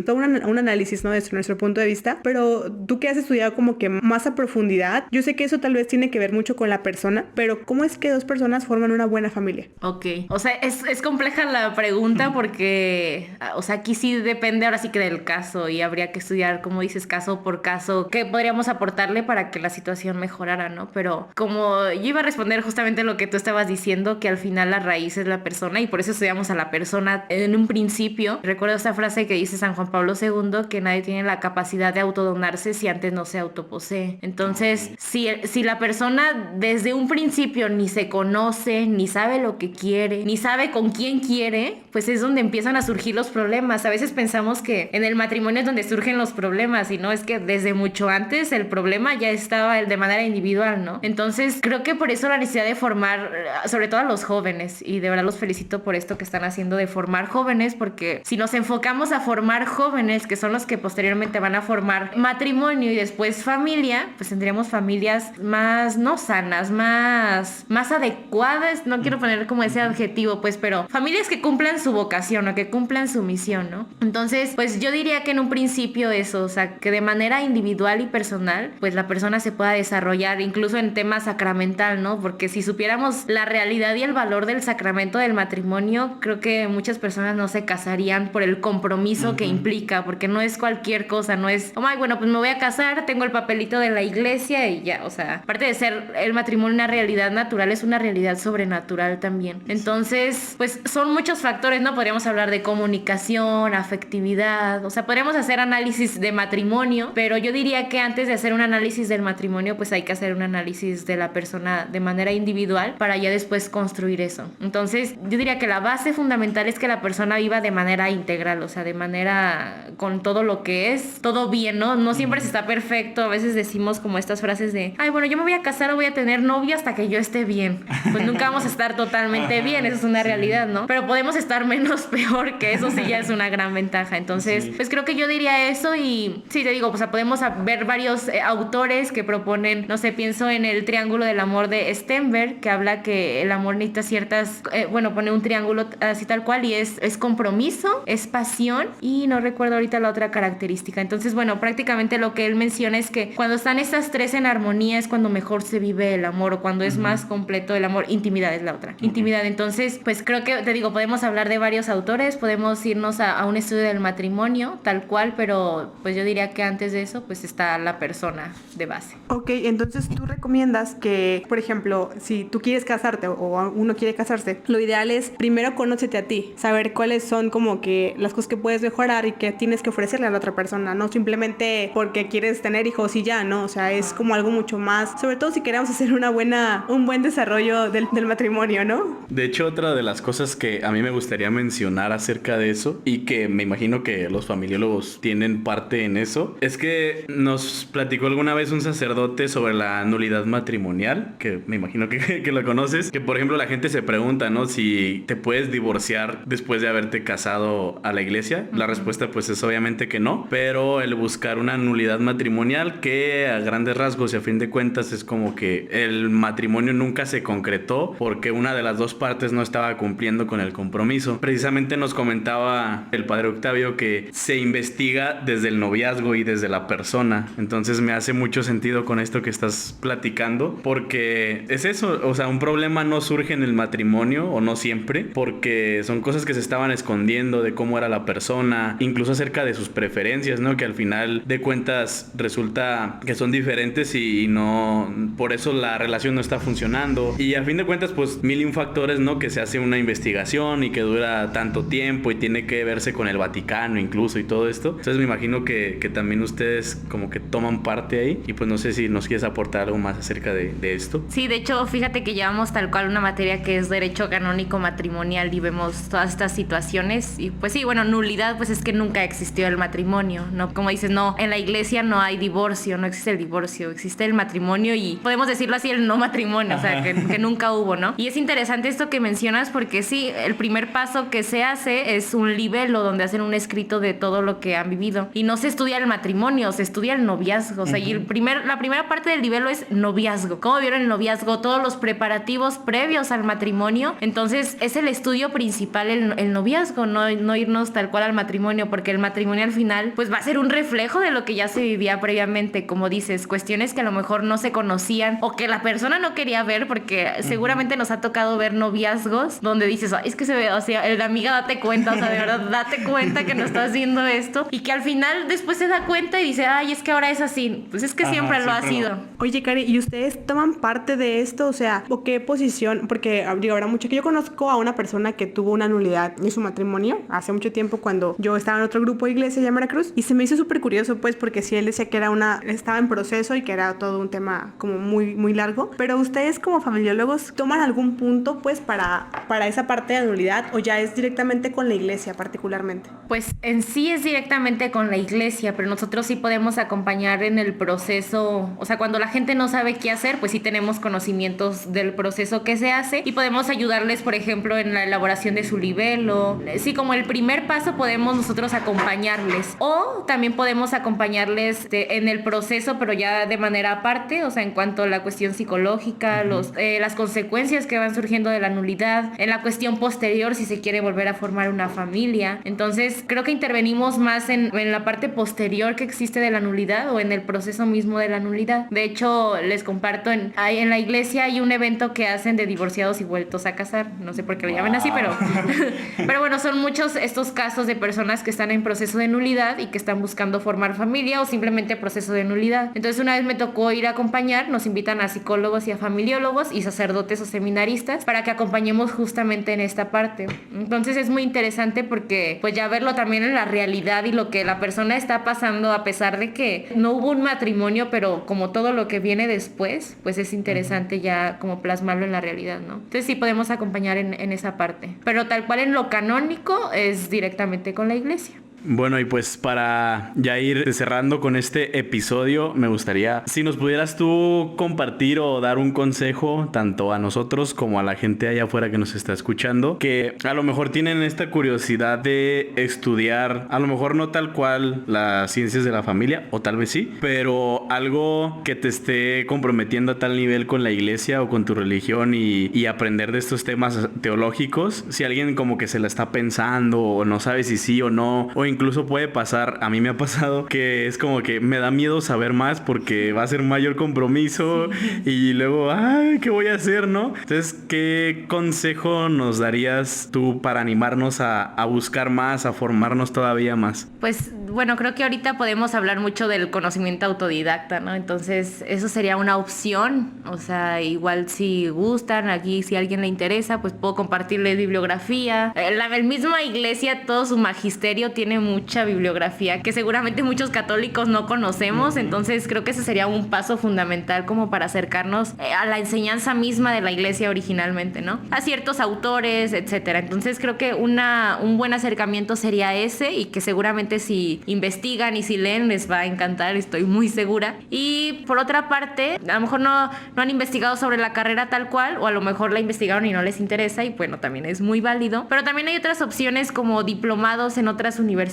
todo un análisis, ¿no? Desde nuestro punto de vista. Pero tú que has estudiado como que más a profundidad, yo sé que eso tal vez tiene que ver mucho con la persona, pero ¿cómo es que dos personas forman una buena familia? Ok, o sea, es compleja la pregunta porque, o sea, aquí sí depende ahora sí que del caso y habría que estudiar, como dices, caso por caso, qué podríamos aportarle para que la situación mejorara, ¿no? Pero como yo iba a responder justamente lo que tú estabas diciendo, que al final la raíz es la persona y por eso estudiamos a la persona en un principio. Recuerdo esta frase que dice San Juan Pablo II, que nadie tiene la capacidad de autodonarse si antes no se autoposee. Entonces, si la persona desde un principio ni se conoce, ni sabe lo que quiere, ni sabe con quién quiere, pues es donde empiezan a surgir los problemas. A veces pensamos que en el matrimonio es donde surgen los problemas y no, es que desde mucho antes el problema ya estaba de manera individual, ¿no? Entonces, creo que por eso la necesidad de formar, sobre todo a los jóvenes, y de verdad los felicito por esto que están haciendo de formar jóvenes, porque si nos enfocamos a formar jóvenes, que son los que posteriormente van a formar matrimonio y después familia, pues tendríamos familias más no sanas, más adecuadas, no quiero poner como ese adjetivo, pues, pero familias que cumplan su vocación o que cumplan su misión, ¿no? Entonces, pues yo diría que en un principio eso, o sea, que de manera individual y personal, pues la persona se pueda desarrollar incluso en tema sacramental, ¿no? Porque si supiéramos la realidad y el valor del sacramento del matrimonio, creo que muchas personas no se casarían por el compromiso que implica, porque no es cualquier cosa, no es, oh, ay, bueno, pues me voy a casar, tengo el papelito de la iglesia y ya, o sea, aparte de ser el matrimonio una realidad natural, es una realidad sobrenatural también. Entonces, pues son muchos factores, ¿no? Podríamos hablar de comunicación, afectividad, o sea, podríamos hacer análisis de matrimonio, pero yo diría que antes de hacer un análisis del matrimonio, pues hay que hacer un análisis de la persona de manera individual para ya después construir eso. Entonces, yo diría que la base fundamental es que la persona viva de manera integral, o sea, de manera con todo lo que es, todo bien, ¿no? No siempre se está perfecto, a veces decimos como estas frases de, ay, bueno, yo me voy a casar o voy a tener novio hasta que yo esté bien. Pues nunca vamos a estar totalmente bien, eso es una realidad, ¿no? Pero podemos estar menos peor, que eso sí ya es una gran ventaja. Entonces, pues creo que yo diría eso y sí, te digo, o sea, podemos ver varios autores que proponen, no sé, pienso en el triángulo del amor de Stenberg, que habla que el amor necesita ciertas, bueno, pone un triángulo así tal cual y es compromiso, es pasión y no recuerdo ahorita la otra característica. Entonces, bueno, prácticamente lo que él menciona es que cuando están estas tres en armonía es cuando mejor se vive el amor o cuando es más completo el amor. Intimidad es la otra. Intimidad. Entonces, pues creo que, te digo, podemos hablar de varios autores, podemos irnos a un estudio del matrimonio, tal cual, pero pues yo diría que antes de eso, pues está la persona de base. Ok, entonces tú recomiendas que, por ejemplo, si tú quieres casarte o uno quiere casarse, lo ideal es primero conócete a ti, saber cuáles son como que las cosas que puedes mejorar y que tienes que ofrecerle a la otra persona, no simplemente porque quieres tener hijos y ya, ¿no? O sea, es como algo mucho más, sobre todo si queremos hacer un buen desarrollo del matrimonio, ¿no? De hecho, otra de las cosas que a mí me gustaría mencionar acerca de eso y que me imagino que los familiólogos tienen parte en eso, es que nos platicó alguna vez un sacerdote sobre la nulidad matrimonial, que me imagino que lo conoces, que por ejemplo la gente se pregunta, ¿no? Si te puedes divorciar después de haberte casado a la iglesia. La respuesta pues es obviamente que no, pero el buscar una nulidad matrimonial que a grandes rasgos y a fin de cuentas es como que el matrimonio nunca se concretó porque una de las dos partes no estaba cumpliendo con el compromiso. Precisamente nos comentaba el padre Octavio que se investiga desde el noviazgo y desde la persona. Entonces me hace mucho sentido con esto que estás platicando, porque es eso, o sea, un problema no surge en el matrimonio o no siempre, porque son cosas que se estaban escondiendo de cómo era la persona, incluso acerca de sus preferencias, ¿no? Que al final de cuentas resulta que son diferentes y no, por eso la relación no está funcionando. Y a fin de cuentas, pues mil y un factores, ¿no? Que se hace una investigación y que dura tanto tiempo y tiene que verse con el Vaticano incluso y todo esto. Entonces me imagino que también ustedes como que toman parte ahí y pues no sé si nos quieres aportar algo más acerca de esto. Sí, de hecho, fíjate que llevamos tal cual una materia que es derecho canónico matrimonial y vemos todas estas situaciones y pues sí, bueno, nulidad pues es que nunca existió el matrimonio, ¿no? Como dices, no, en la iglesia no hay divorcio, no existe el divorcio, existe el matrimonio y podemos decirlo así, el no matrimonio, o sea, que nunca hubo, ¿no? Y es interesante esto que mencionas porque sí, el primer paso que se hace es un libelo donde hacen un escrito de todo lo que han vivido y no se estudia el matrimonio, se estudia el noviazgo, o sea, y la primera parte del libelo es noviazgo. ¿Cómo vieron el noviazgo? Todos los preparativos previos al matrimonio. Entonces, es el estudio principal el noviazgo, no irnos tal cual al matrimonio, porque el matrimonio al final, pues va a ser un reflejo de lo que ya se vivía previamente, como dices, cuestiones que a lo mejor no se conocían o que la persona no quería ver, porque seguramente nos ha tocado ver noviazgos donde dices, es que se ve, o sea, la amiga date cuenta, o sea, de verdad, date cuenta que no estás haciendo esto, y que al final después se da cuenta y dice, ay, es que ahora es así, pues es que siempre lo ha sido. Oye, Cari, ¿y ustedes toman parte de esto? O sea, ¿o qué posición? Porque digo, habrá mucho que yo conozco a una persona que tuvo una nulidad en su matrimonio hace mucho tiempo cuando yo estaba en otro grupo de iglesia allá en Veracruz y se me hizo súper curioso pues porque sí, él decía que estaba en proceso y que era todo un tema como muy, muy largo, pero ustedes como familiólogos toman algún punto pues para esa parte de nulidad o ya es directamente con la iglesia particularmente. Pues en sí es directamente con la iglesia, pero nosotros sí podemos acompañar en el proceso, o sea, cuando la gente no sabe qué hacer, pues sí tenemos conocimientos del proceso que se hace y podemos ayudarles, por ejemplo, en la elaboración de su libelo. Sí, como el primer paso podemos nosotros acompañarles o también podemos acompañarles en el proceso, pero ya de manera aparte, o sea, en cuanto a la cuestión psicológica, las consecuencias que van surgiendo de la nulidad, en la cuestión posterior si se quiere volver a formar una familia. Entonces, creo que intervenimos más en la parte posterior que existe de la nulidad o en el proceso mismo de la nulidad. De hecho, les comparto, en la iglesia hay un evento que hacen de divorciados y vueltos a casar. No sé por qué lo llaman así, pero bueno, son muchos estos casos de personas que están en proceso de nulidad y que están buscando formar familia o simplemente proceso de nulidad. Entonces, una vez me tocó ir a acompañar, nos invitan a psicólogos y a familiólogos y sacerdotes o seminaristas para que acompañemos justamente en esta parte. Entonces, es muy interesante porque pues ya verlo también en la realidad y lo que la persona está pasando a pesar de que no hubo un matrimonio, pero como todo lo que viene después, pues es interesante ya como plasmarlo en la realidad, ¿no? Entonces sí podemos acompañar en esa parte. Pero tal cual en lo canónico es directamente con la iglesia. Bueno, y pues para ya ir cerrando con este episodio, me gustaría si nos pudieras tú compartir o dar un consejo tanto a nosotros como a la gente allá afuera que nos está escuchando, que a lo mejor tienen esta curiosidad de estudiar, a lo mejor no tal cual las ciencias de la familia, o tal vez sí, pero algo que te esté comprometiendo a tal nivel con la iglesia o con tu religión y aprender de estos temas teológicos. Si alguien como que se la está pensando o no sabe si sí o no, o incluso puede pasar, a mí me ha pasado que es como que me da miedo saber más porque va a ser mayor compromiso y luego, ay, ¿qué voy a hacer, no? Entonces, ¿qué consejo nos darías tú para animarnos a buscar más, a formarnos todavía más? Pues bueno, creo que ahorita podemos hablar mucho del conocimiento autodidacta, ¿no? Entonces, eso sería una opción, o sea, igual si gustan, aquí si a alguien le interesa, pues puedo compartirles bibliografía. La misma iglesia, todo su magisterio tiene mucha bibliografía que seguramente muchos católicos no conocemos, entonces creo que ese sería un paso fundamental como para acercarnos a la enseñanza misma de la iglesia originalmente, ¿no? A ciertos autores, etcétera. Entonces creo que un buen acercamiento sería ese y que seguramente si investigan y si leen les va a encantar, estoy muy segura. Y por otra parte, a lo mejor no han investigado sobre la carrera tal cual o a lo mejor la investigaron y no les interesa y bueno, también es muy válido, pero también hay otras opciones como diplomados en otras universidades,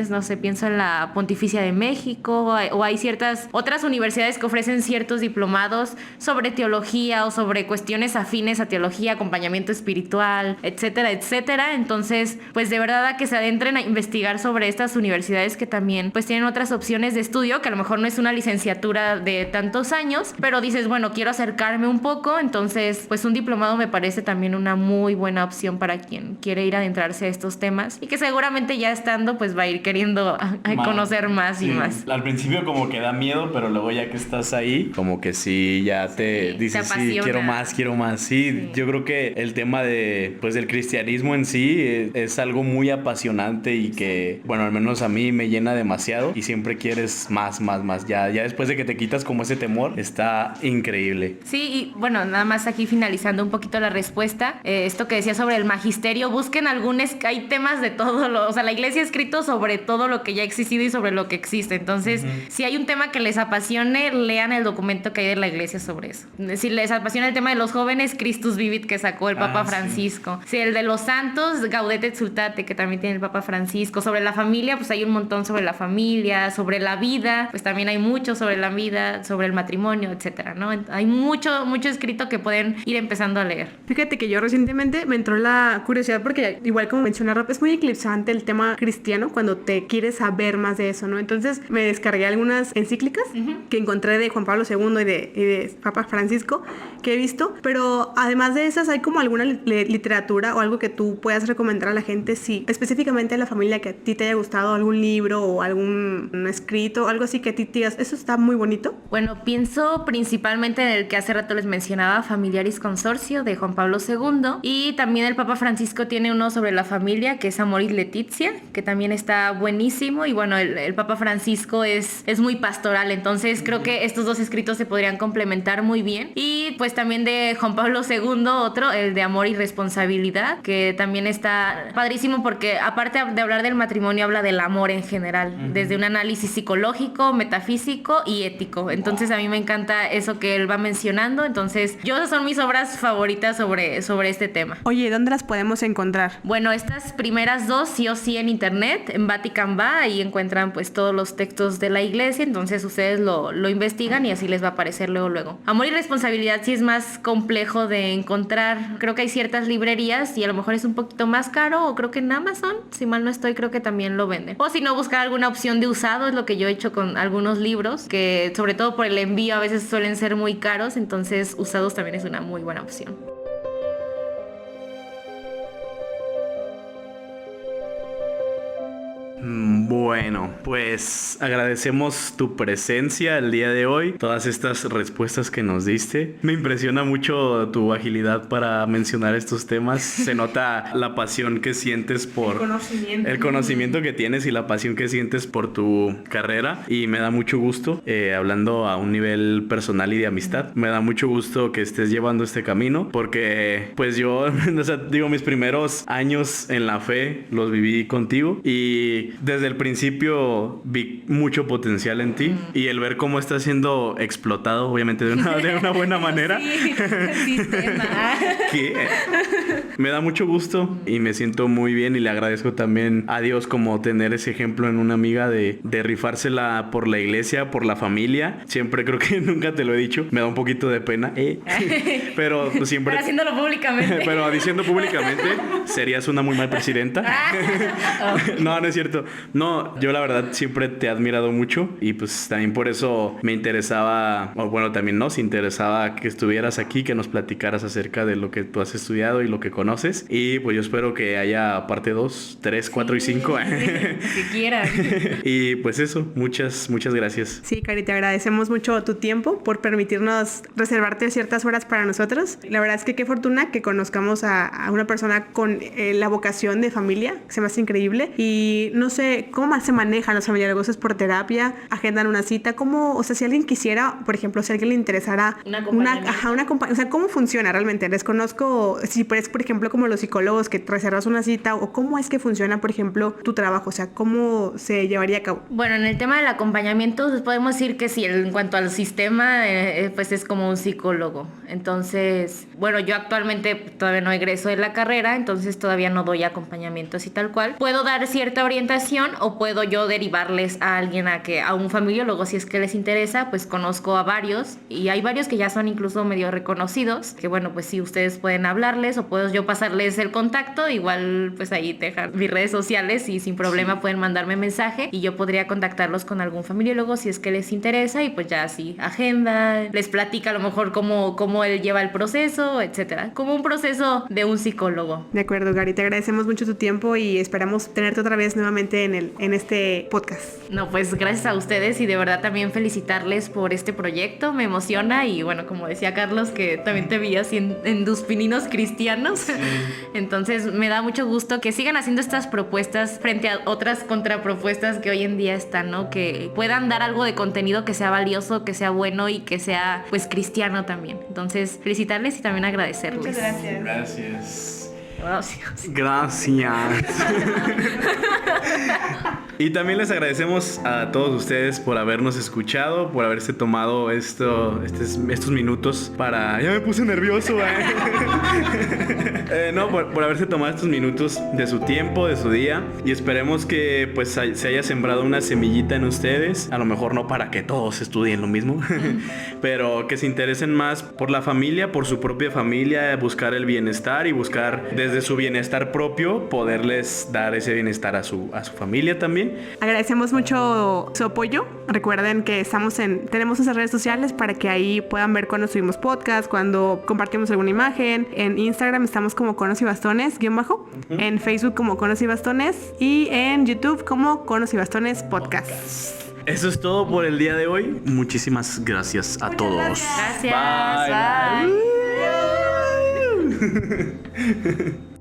no sé, pienso en la Pontificia de México o hay ciertas otras universidades que ofrecen ciertos diplomados sobre teología o sobre cuestiones afines a teología, acompañamiento espiritual, etcétera, etcétera. Entonces, pues de verdad a que se adentren a investigar sobre estas universidades universidades que también pues tienen otras opciones de estudio, que a lo mejor no es una licenciatura de tantos años, pero dices, bueno, quiero acercarme un poco, entonces pues un diplomado me parece también una muy buena opción para quien quiere ir a adentrarse a estos temas y que seguramente ya estando pues va a ir queriendo a conocer más y más. Al principio como que da miedo, pero luego ya que estás ahí, como que sí, ya te dices, sí, quiero más. Sí, yo creo que el tema de, pues, del cristianismo en sí es algo muy apasionante y que, bueno, al menos a mí me llena demasiado y siempre quieres más. Ya después de que te quitas como ese temor, está increíble. Sí, y bueno, nada más aquí finalizando un poquito la respuesta, esto que decía sobre el magisterio, busquen hay temas de todo, o sea, la iglesia ha escrito sobre todo lo que ya ha existido y sobre lo que existe, entonces, si hay un tema que les apasione, lean el documento que hay de la iglesia sobre eso. Si les apasiona el tema de los jóvenes, Christus Vivit, que sacó el Papa Francisco. Sí. Si el de los santos, Gaudete et Exsultate, que también tiene el Papa Francisco. Sobre la familia, pues hay un montón sobre la familia, sobre la vida, pues también hay mucho sobre la vida, sobre el matrimonio, etcétera, ¿no? Hay mucho escrito que pueden ir empezando a leer. Fíjate que yo recientemente me entró la curiosidad porque igual como menciona Rob, es muy eclipsante el tema cristiano cuando te quieres saber más de eso, ¿no? Entonces me descargué algunas encíclicas que encontré de Juan Pablo II y de Papa Francisco que he visto, pero además de esas hay como alguna literatura o algo que tú puedas recomendar a la gente, si específicamente a la familia que a ti te haya gustado, algún libro o algún escrito, algo así que a ti te digas, eso está muy bonito. Bueno, pienso principalmente en el que hace rato les mencionaba, Familiaris Consortio, de Juan Pablo II, y también el Papa Francisco tiene uno sobre la familia, que es Amoris Laetitia, que también está buenísimo, y bueno, el Papa Francisco es muy pastoral, entonces creo que estos dos escritos se podrían complementar muy bien. Y pues también de Juan Pablo II, otro, el de Amor y Responsabilidad, que también está padrísimo porque aparte de hablar del matrimonio, habla del amor en general, desde un análisis psicológico, metafísico y ético. Entonces a mí me encanta eso que él va mencionando, entonces esas son mis obras favoritas sobre este tema. Oye, ¿dónde las podemos encontrar? Bueno, estas primeras dos sí o sí en internet, en Vatican Va, ahí encuentran pues todos los textos de la iglesia, entonces ustedes lo investigan y así les va a aparecer luego. Amor y Responsabilidad sí es más complejo de encontrar, creo que hay ciertas librerías y a lo mejor es un poquito más caro, o creo que en Amazon, si mal no estoy, creo que también lo venden. O si no, buscar alguna opción de usado, es lo que yo he hecho con algunos libros, que sobre todo por el envío a veces suelen ser muy caros, entonces usados también es una muy buena opción. Bueno, pues agradecemos tu presencia el día de hoy, todas estas respuestas que nos diste. Me impresiona mucho tu agilidad para mencionar estos temas. Se nota la pasión que sientes por el conocimiento que tienes y la pasión que sientes por tu carrera, y me da mucho gusto, hablando a un nivel personal y de amistad, me da mucho gusto que estés llevando este camino, porque pues yo, o sea, digo, mis primeros años en la fe los viví contigo y desde el principio vi mucho potencial en ti, y el ver cómo está siendo explotado, obviamente de una buena manera. Sí, el sistema. Que me da mucho gusto y me siento muy bien, y le agradezco también a Dios como tener ese ejemplo en una amiga de rifársela por la iglesia, por la familia. Siempre, creo que nunca te lo he dicho, me da un poquito de pena, pero pues, siempre... Pero haciéndolo públicamente. Pero diciendo públicamente, serías una muy mal presidenta. No es cierto. No, yo la verdad siempre te he admirado mucho, y pues también por eso me interesaba, o bueno, también nos interesaba que estuvieras aquí, que nos platicaras acerca de lo que tú has estudiado y lo que conoces, y pues yo espero que haya parte 2, 3, 4 y 5. Que quieran. Y pues eso, muchas gracias. Sí, Cari, te agradecemos mucho tu tiempo por permitirnos reservarte ciertas horas para nosotros. La verdad es que qué fortuna que conozcamos a una persona con la vocación de familia, se me hace increíble. Y no sé, ¿cómo más se manejan los familiares? ¿Es por terapia? ¿Agendan una cita? ¿Cómo? O sea, si alguien quisiera, por ejemplo, si a alguien le interesara o sea, ¿cómo funciona realmente? Desconozco si es, por ejemplo, como los psicólogos que reservas una cita, o cómo es que funciona, por ejemplo, tu trabajo, o sea, ¿cómo se llevaría a cabo? Bueno, en el tema del acompañamiento, pues podemos decir que sí, en cuanto al sistema, pues es como un psicólogo. Entonces, bueno, yo actualmente todavía no egreso de la carrera, entonces todavía no doy acompañamiento así tal cual. Puedo dar cierta orientación, o puedo yo derivarles a alguien a un familiólogo si es que les interesa. Pues conozco a varios y hay varios que ya son incluso medio reconocidos, que bueno, pues si ustedes pueden hablarles o puedo yo pasarles el contacto, igual pues ahí dejar mis redes sociales y sin problema pueden mandarme mensaje y yo podría contactarlos con algún familiólogo si es que les interesa, y pues ya así agenda, les platica a lo mejor cómo él lleva el proceso, etcétera, como un proceso de un psicólogo. De acuerdo, Gary, te agradecemos mucho tu tiempo y esperamos tenerte otra vez nuevamente en este podcast. No, pues gracias a ustedes y de verdad también felicitarles por este proyecto, me emociona. Y bueno, como decía Carlos, que también te vi así en tus pininos cristianos, sí. Entonces me da mucho gusto que sigan haciendo estas propuestas frente a otras contrapropuestas que hoy en día están, ¿no? Que puedan dar algo de contenido que sea valioso, que sea bueno y que sea pues cristiano también. Entonces felicitarles y también agradecerles. Muchas gracias. Gracias. Gracias. Gracias. Y también les agradecemos a todos ustedes por habernos escuchado, por haberse tomado estos minutos para... Ya me puse nervioso, no, por haberse tomado estos minutos de su tiempo, de su día. Y esperemos que pues se haya sembrado una semillita en ustedes. A lo mejor no para que todos estudien lo mismo, pero que se interesen más por la familia, por su propia familia, buscar el bienestar y buscar desde su bienestar propio poderles dar ese bienestar a su familia también. Agradecemos mucho su apoyo. Recuerden que tenemos nuestras redes sociales para que ahí puedan ver cuando subimos podcast, cuando compartimos alguna imagen. En Instagram estamos como Conos y Bastones _, en Facebook como Conos y Bastones y en YouTube como Conos y Bastones Podcast. Eso es todo por el día de hoy. Muchísimas gracias a todos. Gracias. Bye. Bye.